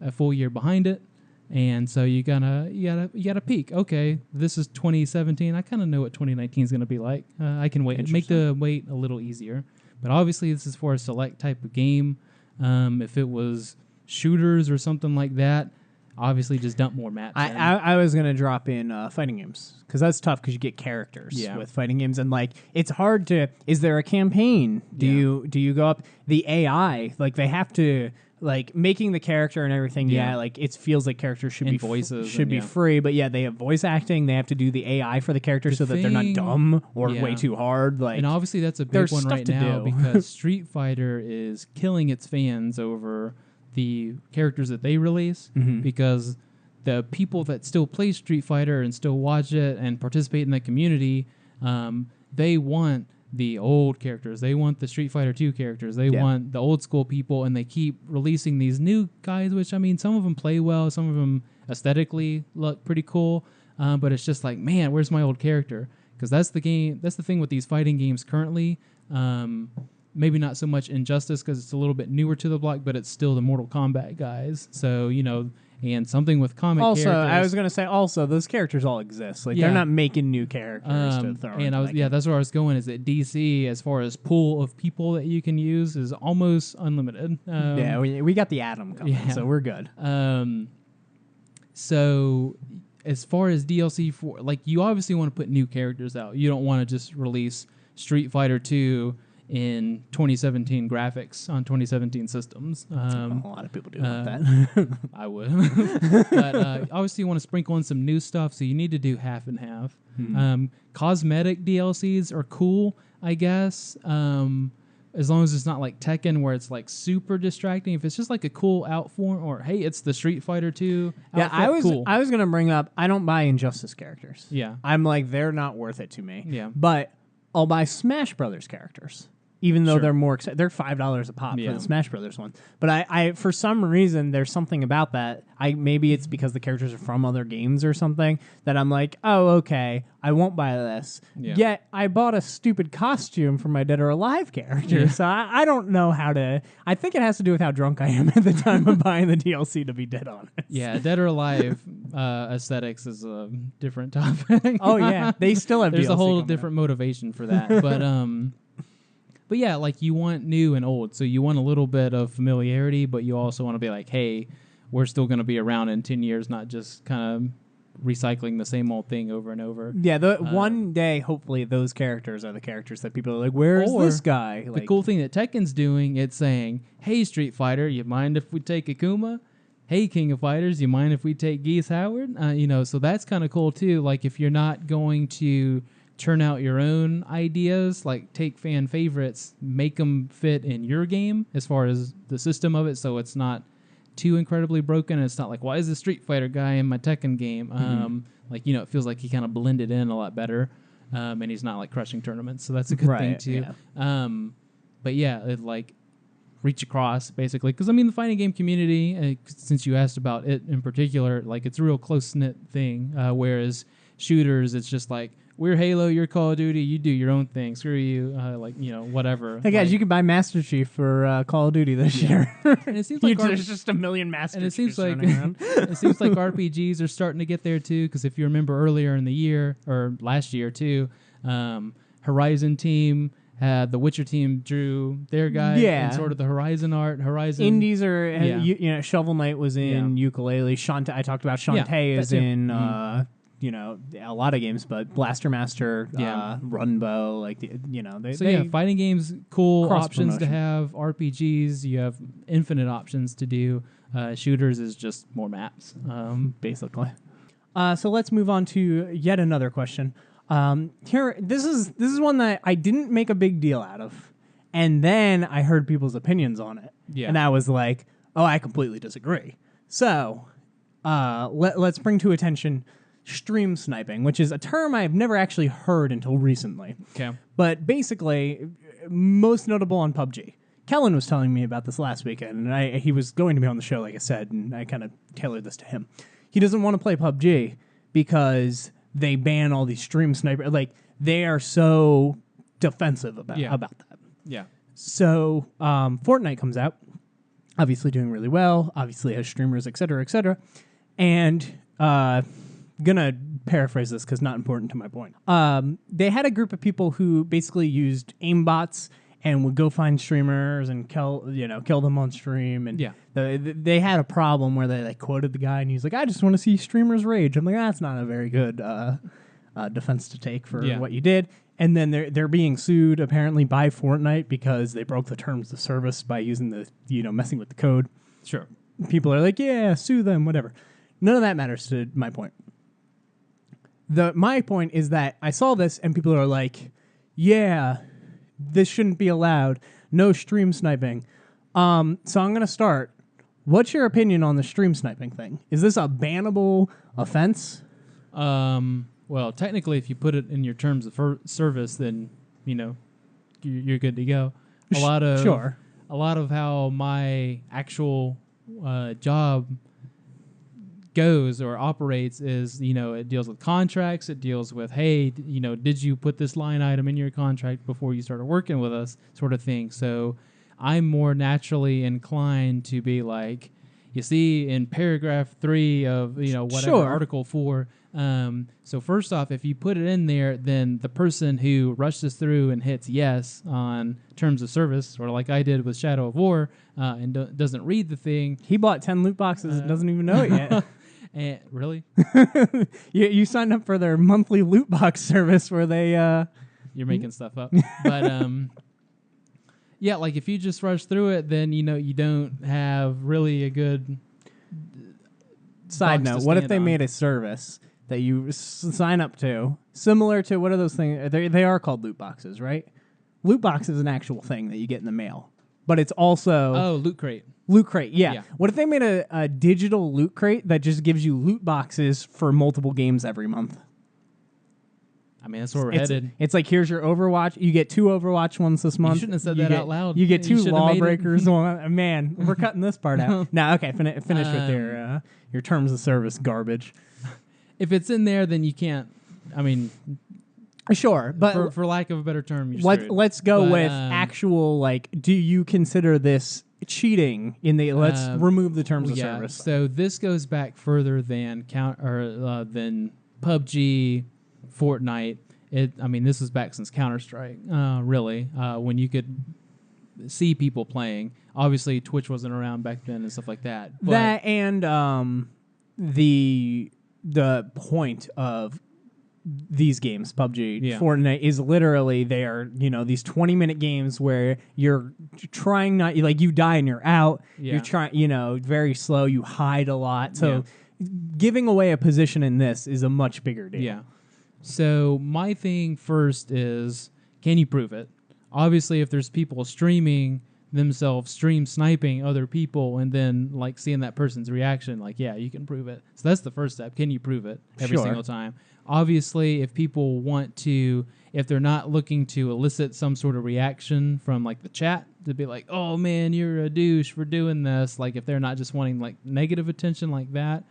a full year behind it, and so you gotta peek. Okay, this is 2017. I kind of know what 2019 is gonna be like. I can wait, make the wait a little easier. But obviously, this is for a select type of game. If it was shooters or something like that, obviously just dump more maps. I was going to drop in fighting games, because that's tough, because you get characters with fighting games, and like it's hard to, is there a campaign? Do you go up the AI, like they have to, like making the character and everything, like it feels like characters should be voices be free, but they have voice acting, they have to do the AI for the character so that they're not dumb or way too hard, like, and obviously that's a big one right now because Street Fighter is killing its fans over the characters that they release, because the people that still play Street Fighter and still watch it and participate in the community, they want the old characters. They want the Street Fighter 2 characters. They want the old school people, and they keep releasing these new guys, which, I mean, some of them play well, some of them aesthetically look pretty cool, but it's just like, man, where's my old character? Because that's the thing with these fighting games currently. Maybe not so much Injustice because it's a little bit newer to the block, but it's still the Mortal Kombat guys. So, you know, and something with comic characters. Also, I was going to say, those characters all exist. Like, they're not making new characters to throw in. And that's where I was going, is that DC, as far as pool of people that you can use, is almost unlimited. We got the Atom coming, so we're good. So, as far as DLC for, like, you obviously want to put new characters out. You don't want to just release Street Fighter 2 in 2017 graphics on 2017 systems. A lot of people do that. I would. But obviously you want to sprinkle in some new stuff, so you need to do half and half. Cosmetic DLCs are cool, I guess, as long as it's not like Tekken where it's like super distracting. If it's just like a cool outform, or hey, it's the Street Fighter 2 outfit, I was going to bring up, I don't buy Injustice characters. Yeah. I'm like, they're not worth it to me. Yeah. But I'll buy Smash Brothers characters, even though they're more they're $5 a pop for the Smash Brothers one. But I for some reason, there's something about that. Maybe it's because the characters are from other games or something, that I'm like, oh, okay, I won't buy this. Yet I bought a stupid costume for my Dead or Alive character. So I don't know how to. I think it has to do with how drunk I am at the time of buying the DLC, to be dead honest. Yeah, Dead or Alive aesthetics is a different topic. Oh yeah, they still have. There's DLC a whole different motivation for that, but yeah, like you want new and old, so you want a little bit of familiarity, but you also want to be like, hey, we're still going to be around in 10 years, not just kind of recycling the same old thing over and over. Yeah, one day, hopefully, those characters are the characters that people are like, where's this guy? The cool thing that Tekken's doing, it's saying, hey, Street Fighter, you mind if we take Akuma? hey, King of Fighters, you mind if we take Geese Howard? So that's kind of cool too. Like if you're not going to turn out your own ideas, like take fan favorites, make them fit in your game as far as the system of it, so it's not too incredibly broken. It's not like, why is the Street Fighter guy in my Tekken game? It feels like he kind of blended in a lot better, and he's not like crushing tournaments, so that's a good thing too. Yeah. But yeah, it like reach across basically, because I mean the fighting game community, since you asked about it in particular, like it's a real close knit thing. Whereas shooters, it's just like we're Halo, you're Call of Duty, you do your own thing, screw you, whatever. Hey guys, you can buy Master Chief for Call of Duty this year. And it seems like there's just a million Master Chiefs. And it seems like it seems like RPGs are starting to get there too. Because if you remember earlier in the year or last year too, Horizon team. The Witcher team drew their guy in sort of the Horizon art. Indies are, Shovel Knight was in Ukulele. I talked about Shantae is in, a lot of games, but Blaster Master, Runbow, fighting games, cool options to have. RPGs, you have infinite options to do. Shooters is just more maps, basically. So let's move on to yet another question. This is one that I didn't make a big deal out of, and then I heard people's opinions on it, and I was like, "Oh, I completely disagree." So, let's bring to attention stream sniping, which is a term I've never actually heard until recently. Okay, but basically, most notable on PUBG. Kellen was telling me about this last weekend, and he was going to be on the show, like I said, and I kind of tailored this to him. He doesn't want to play PUBG because they ban all these stream snipers. Like, they are so defensive about that. Yeah. So, Fortnite comes out, obviously doing really well, obviously has streamers, et cetera, and gonna paraphrase this because not important to my point. They had a group of people who basically used aimbots and would go find streamers and kill them on stream. And they had a problem where they quoted the guy and he's like, "I just want to see streamers rage." I'm like, that's not a very good defense to take for what you did. And then they're being sued apparently by Fortnite because they broke the terms of service by using messing with the code. Sure. People are like, yeah, sue them, whatever. None of that matters to my point. My point is that I saw this and people are like, yeah, this shouldn't be allowed. No stream sniping. So I'm going to start. What's your opinion on the stream sniping thing? Is this a bannable offense? Well, technically, if you put it in your terms of service, then, you're good to go. A lot of how my actual job goes or operates is, it deals with contracts. It deals with, hey, did you put this line item in your contract before you started working with us, sort of thing. So I'm more naturally inclined to be like, you see in paragraph 3 of, Article 4. So first off, if you put it in there, then the person who rushes through and hits yes on terms of service, or like I did with Shadow of War, and doesn't read the thing. He bought 10 loot boxes and doesn't even know it yet. Really? You signed up for their monthly loot box service where they... You're making stuff up. But, yeah, like if you just rush through it, then, you don't have really a good... Side note, what if they made a service that you sign up to, similar to, what are those things? They are called loot boxes, right? Loot box is an actual thing that you get in the mail. But it's also... Oh, Loot Crate. Loot Crate, yeah. What if they made a digital Loot Crate that just gives you loot boxes for multiple games every month? I mean, that's where we're headed. It's like, here's your Overwatch. You get 2 Overwatch ones this month. You shouldn't have said that out loud. You get 2 Lawbreakers. Man, we're cutting this part out. No, okay, finish with your terms of service garbage. If it's in there, then you can't. I mean... Sure, but for lack of a better term, you're screwed. Let's go with actual, do you consider this cheating in the let's remove the terms of service? So this goes back further than than PUBG, Fortnite. This is back since Counter-Strike, really, when you could see people playing. Obviously, Twitch wasn't around back then and stuff like that. But that and the point of these games, PUBG, Yeah. Fortnite, is literally they are, these 20-minute games where you're trying not, like, you die and you're out. Yeah. You're trying, very slow. You hide a lot. So giving away a position in this is a much bigger deal. Yeah. So my thing first is, can you prove it? Obviously, if there's people streaming themselves, stream sniping other people, and then like seeing that person's reaction, like, yeah, you can prove it. So that's the first step. Can you prove it every single time? Obviously, if people want to, if they're not looking to elicit some sort of reaction from like the chat to be like, oh man, you're a douche for doing this. Like if they're not just wanting like negative attention like that,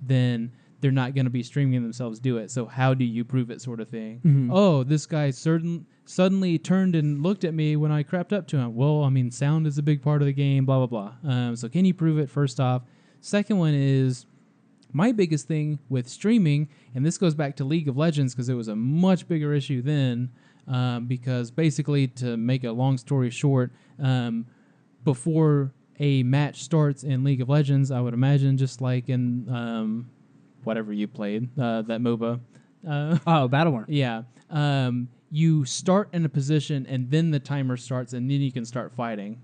then they're not going to be streaming themselves do it. So how do you prove it, sort of thing? Mm-hmm. Oh, this guy suddenly turned and looked at me when I crept up to him. Well, I mean, sound is a big part of the game, blah, blah, blah. So can you prove it, first off? Second one is my biggest thing with streaming, and this goes back to League of Legends because it was a much bigger issue then, because basically, to make a long story short, before a match starts in League of Legends, I would imagine just like in whatever you played, that MOBA. Battleborn. Yeah. You start in a position and then the timer starts and then you can start fighting,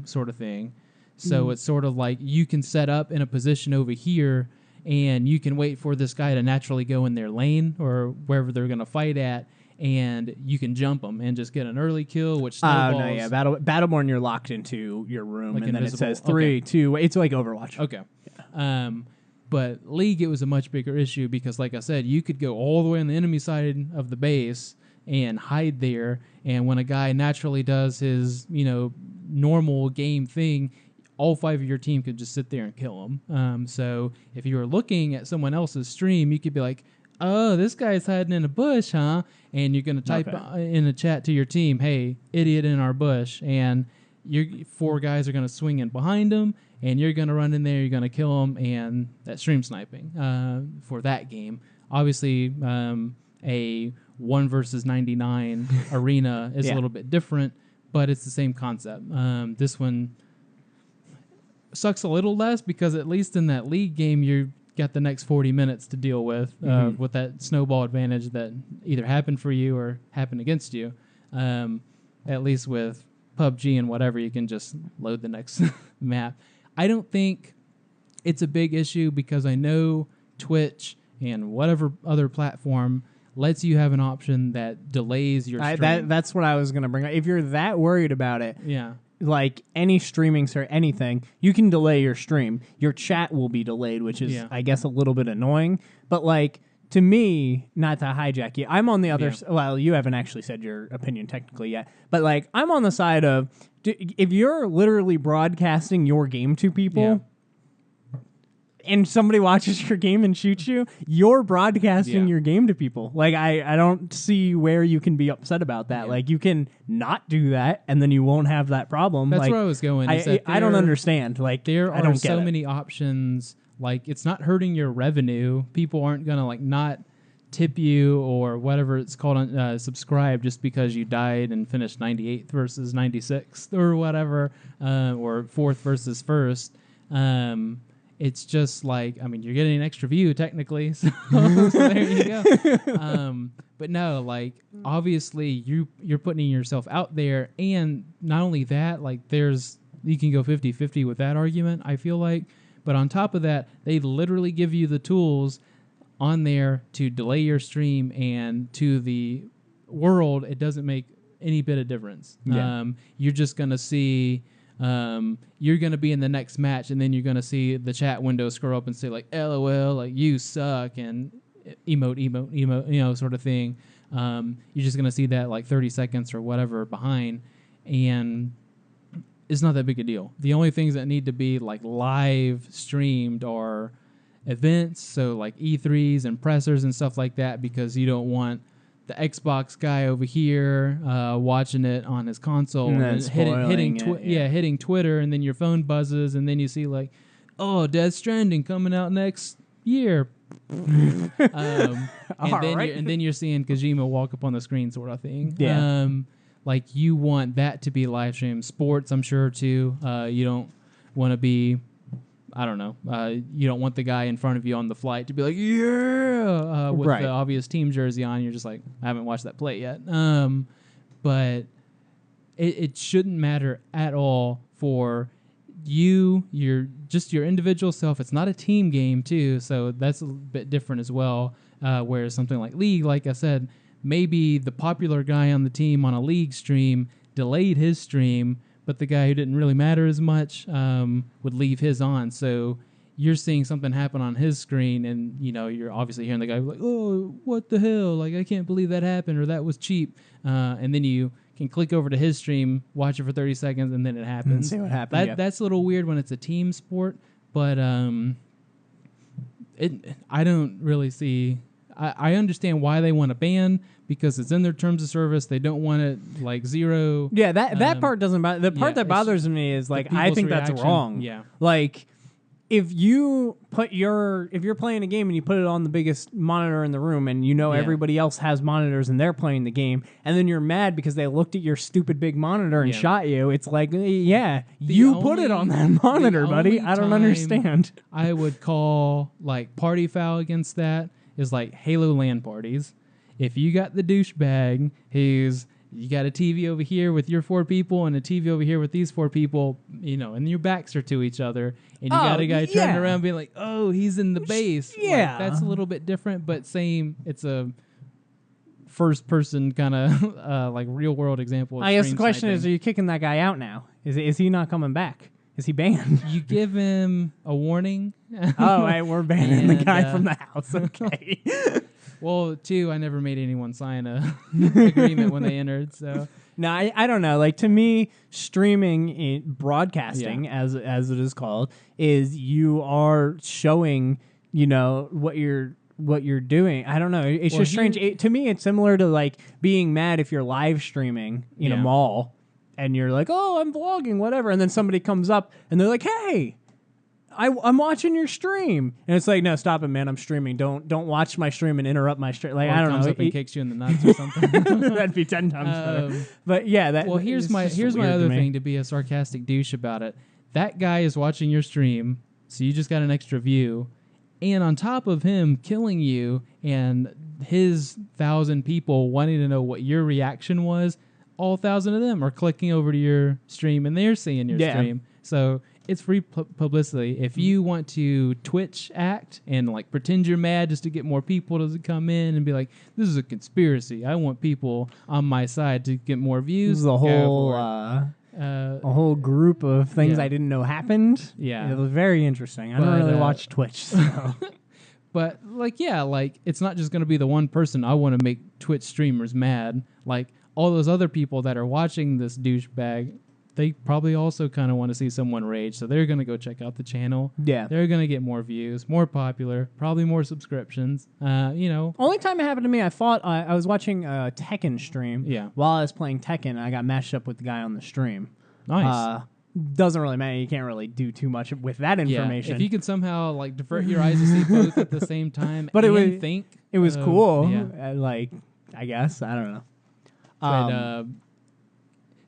sort of thing. So it's sort of like you can set up in a position over here and you can wait for this guy to naturally go in their lane or wherever they're going to fight at, and you can jump them and just get an early kill, which snowballs. Oh, no, yeah. Battleborn, you're locked into your room, like and then it invisible. says 3, 2. It's like Overwatch. Okay. Yeah. But League, it was a much bigger issue because, like I said, you could go all the way on the enemy side of the base and hide there, and when a guy naturally does his, normal game thing, all 5 of your team could just sit there and kill him. So if you were looking at someone else's stream, you could be like, oh, this guy's hiding in a bush, huh? And you're going to type in the chat to your team, hey, idiot in our bush, and your 4 guys are going to swing in behind him, and you're going to run in there, you're going to kill him, and that's stream sniping for that game. Obviously, a 1 versus 99 arena is a little bit different, but it's the same concept. This one sucks a little less because at least in that League game, you got the next 40 minutes to deal with that snowball advantage that either happened for you or happened against you. At least with PUBG and whatever, you can just load the next map. I don't think it's a big issue because I know Twitch and whatever other platform lets you have an option that delays your stream. That's what I was going to bring up. If you're that worried about it, like any streaming or anything, you can delay your stream. Your chat will be delayed, which is, I guess, a little bit annoying. But like, to me, not to hijack you, I'm on the other well, you haven't actually said your opinion technically yet, but like, I'm on the side of, if you're literally broadcasting your game to people and somebody watches your game and shoots you, you're broadcasting your game to people. Like, I don't see where you can be upset about that. Like, you can not do that, and then you won't have that problem. That's like, where I was going. I don't understand. Like, there I don't are get so it. many options. Like, it's not hurting your revenue. People aren't going to, like, not tip you or whatever it's called on subscribe just because you died and finished 98th versus 96th or whatever, or 4th versus 1st. It's just like, I mean, you're getting an extra view technically, so there you go. But no, like, obviously you're putting yourself out there, and not only that, like, you can go 50-50 with that argument, I feel like. But on top of that, they literally give you the tools on there to delay your stream, and to the world, it doesn't make any bit of difference. Yeah. You're just going to see... you're going to be in the next match, and then you're going to see the chat window scroll up and say, like, LOL, like, you suck, and emote, sort of thing. You're just going to see that, like, 30 seconds or whatever behind, and it's not that big a deal. The only things that need to be, like, live streamed are events, so, like, E3s and pressers and stuff like that, because you don't want the Xbox guy over here watching it on his console and hitting Twitter, and then your phone buzzes, and then you see, like, oh, Death Stranding coming out next year. And then you're seeing Kojima walk up on the screen, sort of thing. Yeah. Like, you want that to be live stream. Sports, I'm sure, too. You don't want to be I don't know. You don't want the guy in front of you on the flight to be like, yeah, with Right. the obvious team jersey on. You're just like, I haven't watched that play yet. But it shouldn't matter at all for your individual self. It's not a team game too, so that's a bit different as well. Whereas something like League, like I said, maybe the popular guy on the team on a League stream delayed his stream, but the guy who didn't really matter as much would leave his on. So you're seeing something happen on his screen, and you're obviously hearing the guy like, "Oh, what the hell? Like, I can't believe that happened," or "That was cheap." And then you can click over to his stream, watch it for 30 seconds, and then it happens. See what happens. That's a little weird when it's a team sport, but I don't really see. I understand why they want to ban, because it's in their terms of service. They don't want it like zero. Yeah, that part doesn't bother. The part that bothers me is like, I think that's wrong. Yeah. Like, if you're playing a game and you put it on the biggest monitor in the room, and everybody else has monitors and they're playing the game, and then you're mad because they looked at your stupid big monitor and shot you, it's like, you put it on that monitor, buddy. I don't understand. I would call like party foul against that is like Halo LAN parties. If you got the douchebag you got a TV over here with your 4 people and a TV over here with these 4 people, and your backs are to each other, and you got a guy turning around being like, "Oh, he's in the base." Yeah. Like, that's a little bit different, but same. It's a first person kind of like real world example of I guess the question sniping. is, are you kicking that guy out now? Is he not coming back? Is he banned? You give him a warning. Oh, right, we're banning the And, guy from the house. Okay. Well, 2, I never made anyone sign a agreement when they entered. So No, I don't know. Like, to me, streaming, broadcasting, as it is called, is you are showing, what you're doing. I don't know. It's just strange. To me, it's similar to like being mad if you're live streaming in a mall and you're like, "Oh, I'm vlogging, whatever," and then somebody comes up and they're like, "Hey, I'm watching your stream," and it's like, "No, stop it, man! I'm streaming. Don't watch my stream and interrupt my stream." Like, or I don't comes know. up and kicks you in the nuts or something. That'd be 10 times better. But yeah, well, here's my other thing to be a sarcastic douche about it. That guy is watching your stream, so you just got an extra view, and on top of him killing you and his 1,000 people wanting to know what your reaction was, all 1,000 of them are clicking over to your stream and they're seeing your stream. So it's free publicity. If you want to Twitch act and like pretend you're mad just to get more people to come in and be like, "This is a conspiracy. I want people on my side to get more views." This is a whole group of things I didn't know happened. Yeah. It was very interesting. I don't really watch Twitch. So. But it's not just going to be the one person. I want to make Twitch streamers mad. Like all those other people that are watching this douchebag, they probably also kind of want to see someone rage, so they're going to go check out the channel. Yeah. They're going to get more views, more popular, probably more subscriptions. Only time it happened to me, I was watching a Tekken stream. Yeah. While I was playing Tekken, I got matched up with the guy on the stream. Nice. Doesn't really matter. You can't really do too much with that information. If you could somehow like divert your eyes to see both at the same time, but it was cool. Yeah. I guess I don't know. But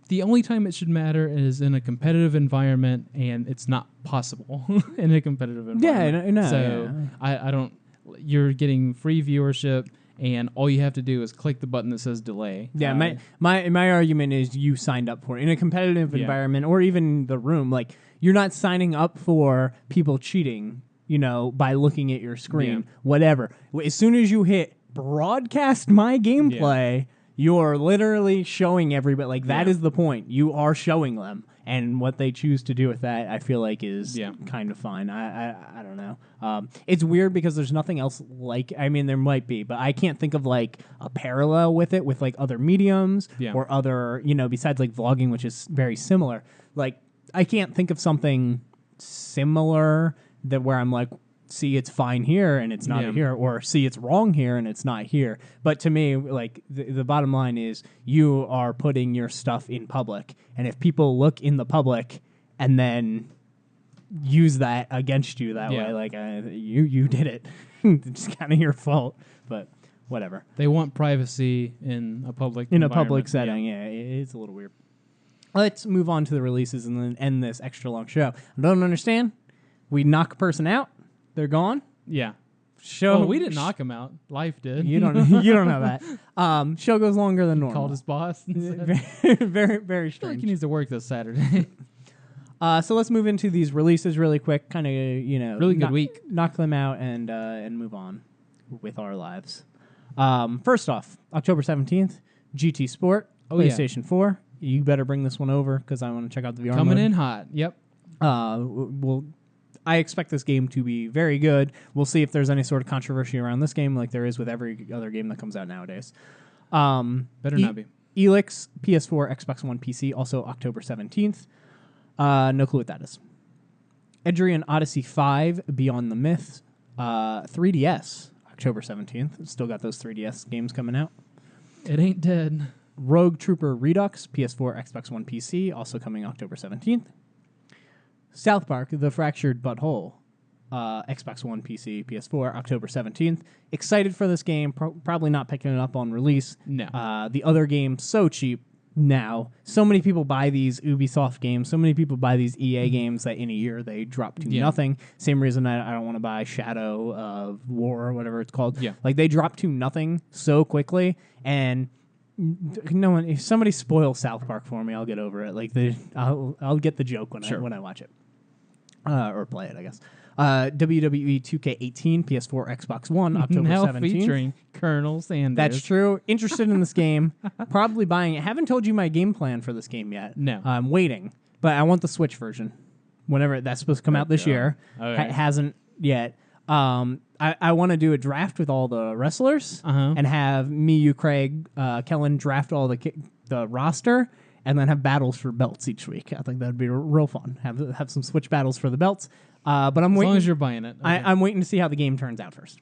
the only time it should matter is in a competitive environment, and it's not possible in a competitive environment. Yeah, no. So I don't. You're getting free viewership, and all you have to do is click the button that says delay. Yeah, my argument is you signed up for it in a competitive environment, or even the room. Like, you're not signing up for people cheating, by looking at your screen, whatever. As soon as you hit broadcast my gameplay, you're literally showing everybody. Like, that is the point. You are showing them. And what they choose to do with that, I feel like, is kind of fine. I don't know. It's weird because there's nothing else like. I mean, there might be, but I can't think of like a parallel with it with like other mediums or other, besides like vlogging, which is very similar. Like, I can't think of something similar that where I'm like, see, it's fine here and it's not here, or see, it's wrong here and it's not here. But to me, like, the bottom line is you are putting your stuff in public, and if people look in the public and then use that against you that way, like, you did it. It's kind of your fault, but whatever. They want privacy in a public setting. Yeah, it's a little weird. Let's move on to the releases and then end this extra long show. I don't understand We knock a person out. They're gone. Yeah. Show. Oh, we didn't knock him out. Life did. You don't. You don't know that. Show goes longer than normal. Called his boss. And said, very, very I feel like strange. he needs to work this Saturday. So let's move into these releases really quick. Kind of, Really good week. Knock them out and move on with our lives. First off, October 17th, GT Sport, PlayStation 4. You better bring this one over because I want to check out the VR Coming mode. in hot. Yep. I expect this game to be very good. We'll see if there's any sort of controversy around this game like there is with every other game that comes out nowadays. Better not be. Elix, PS4, Xbox One, PC, also October 17th. No clue what that is. Edrian Odyssey 5, Beyond the Myth, 3DS, October 17th. Still got those 3DS games coming out. It ain't dead. Rogue Trooper Redux, PS4, Xbox One, PC, also coming October 17th. South Park, The Fractured Butthole, Xbox One, PC, PS4, October 17th. Excited for this game, probably not picking it up on release. No. The other game, so cheap now. So many people buy these Ubisoft games, so many people buy these EA games that in a year they drop to nothing. Same reason I don't want to buy Shadow of War or whatever it's called. Yeah. Like they drop to nothing so quickly, and no one. If somebody spoils South Park for me, I'll get over it. Like I'll get the joke when I watch it. Or play it, I guess. WWE 2K18, PS4, Xbox One, October now 17th. featuring Colonel Sanders. That's true. Interested in this game. Probably buying it. Haven't told you my game plan for this game yet. No. I'm waiting. But I want the Switch version. Whenever that's supposed to come out this year. Okay. Hasn't yet. I want to do a draft with all the wrestlers and have me, you, Craig, Kellen draft all the roster and then have battles for belts each week. I think that'd be real fun. Have some Switch battles for the belts. But I'm waiting. As long as you're buying it. Okay. I'm waiting to see how the game turns out first.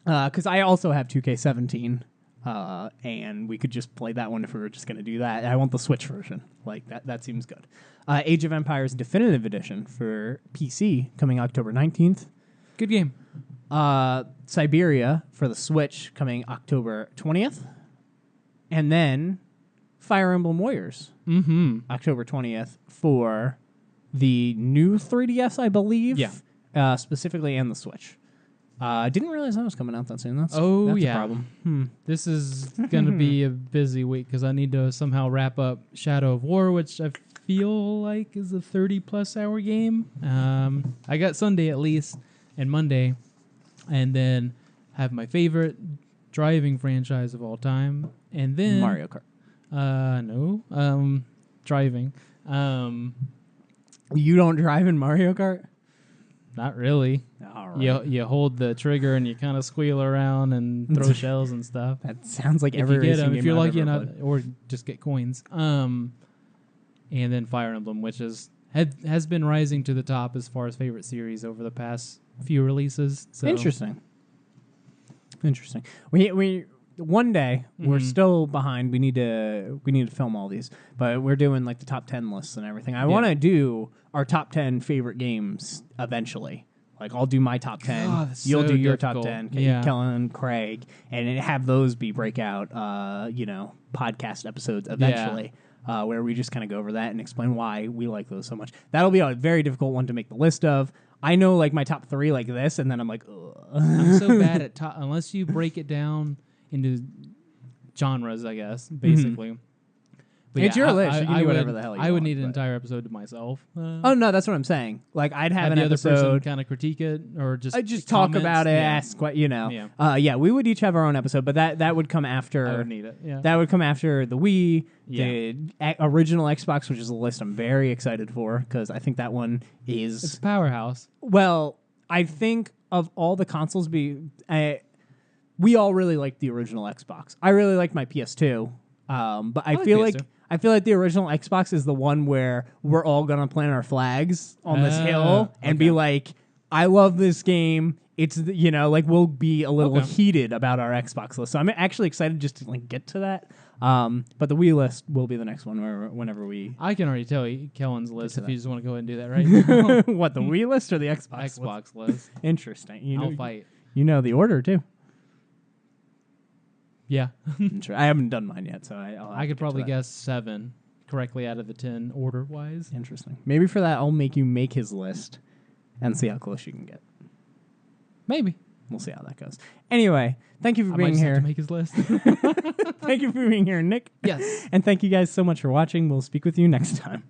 Because I also have 2K17, and we could just play that one if we were just going to do that. I want the Switch version. Like, that seems good. Age of Empires Definitive Edition for PC coming October 19th. Good game. Siberia for the Switch coming October 20th. And then Fire Emblem Warriors, October 20th for the new 3DS, I believe. Yeah. Specifically, and the Switch. Didn't realize that was coming out that soon. That's a problem. This is going to be a busy week because I need to somehow wrap up Shadow of War, which I feel like is a 30-plus hour game. I got Sunday at least and Monday, and then have my favorite driving franchise of all time, and then Mario Kart. No. Driving. You don't drive in Mario Kart? Not really. All right. You hold the trigger and you kind of squeal around and throw shells and stuff. That sounds like If every you get racing them, game if you're I've lucky ever enough, played. or just get coins. And then Fire Emblem, which has been rising to the top as far as favorite series over the past few releases. So. Interesting. We one day we're still behind. We need to film all these, but we're doing like the top 10 lists and everything. I want to do our top 10 favorite games eventually. Like I'll do my top 10. God, You'll so do your difficult. top 10. Yeah. Kellen, Craig, and have those be breakout, podcast episodes eventually. Where we just kind of go over that and explain why we like those so much. That'll be a very difficult one to make the list of. I know like my top 3 like this, and then I'm like, ugh. I'm so bad at unless you break it down into genres, I guess, basically. But it's your list. You can do whatever the hell you I would want, need an but- entire episode to myself. Oh no, that's what I'm saying. Like I'd have have an the other person episode. kind of critique it or just I just talk comments. about it, Yeah. ask what Yeah. we would each have our own episode, but that would come after. I would need it. Yeah. That would come after the Wii, Yeah. the original Xbox, which is a list I'm very excited for because I think that one is It's a powerhouse. well. I think of all the consoles, we all really like the original Xbox. I really like my PS2, but I like feel PS2. like. I feel like the original Xbox is the one where we're all gonna plant our flags on this hill and be like, "I love this game." It's we'll be a little heated about our Xbox list. So I'm actually excited just to like get to that. But the Wii list will be the next one whenever we. I can already tell you Kellen's list if you just want to go ahead and do that right now. What, the Wii list or the Xbox? Xbox list. Interesting. I'll fight. You know the order too. Yeah. I haven't done mine yet, so I could probably guess 7 correctly out of the 10 order-wise. Interesting. Maybe for that, I'll make you make his list, and see how close you can get. Maybe. We'll see how that goes. Anyway, thank you for I being might just have here. to make his list. Thank you for being here, Nick. Yes. And thank you guys so much for watching. We'll speak with you next time.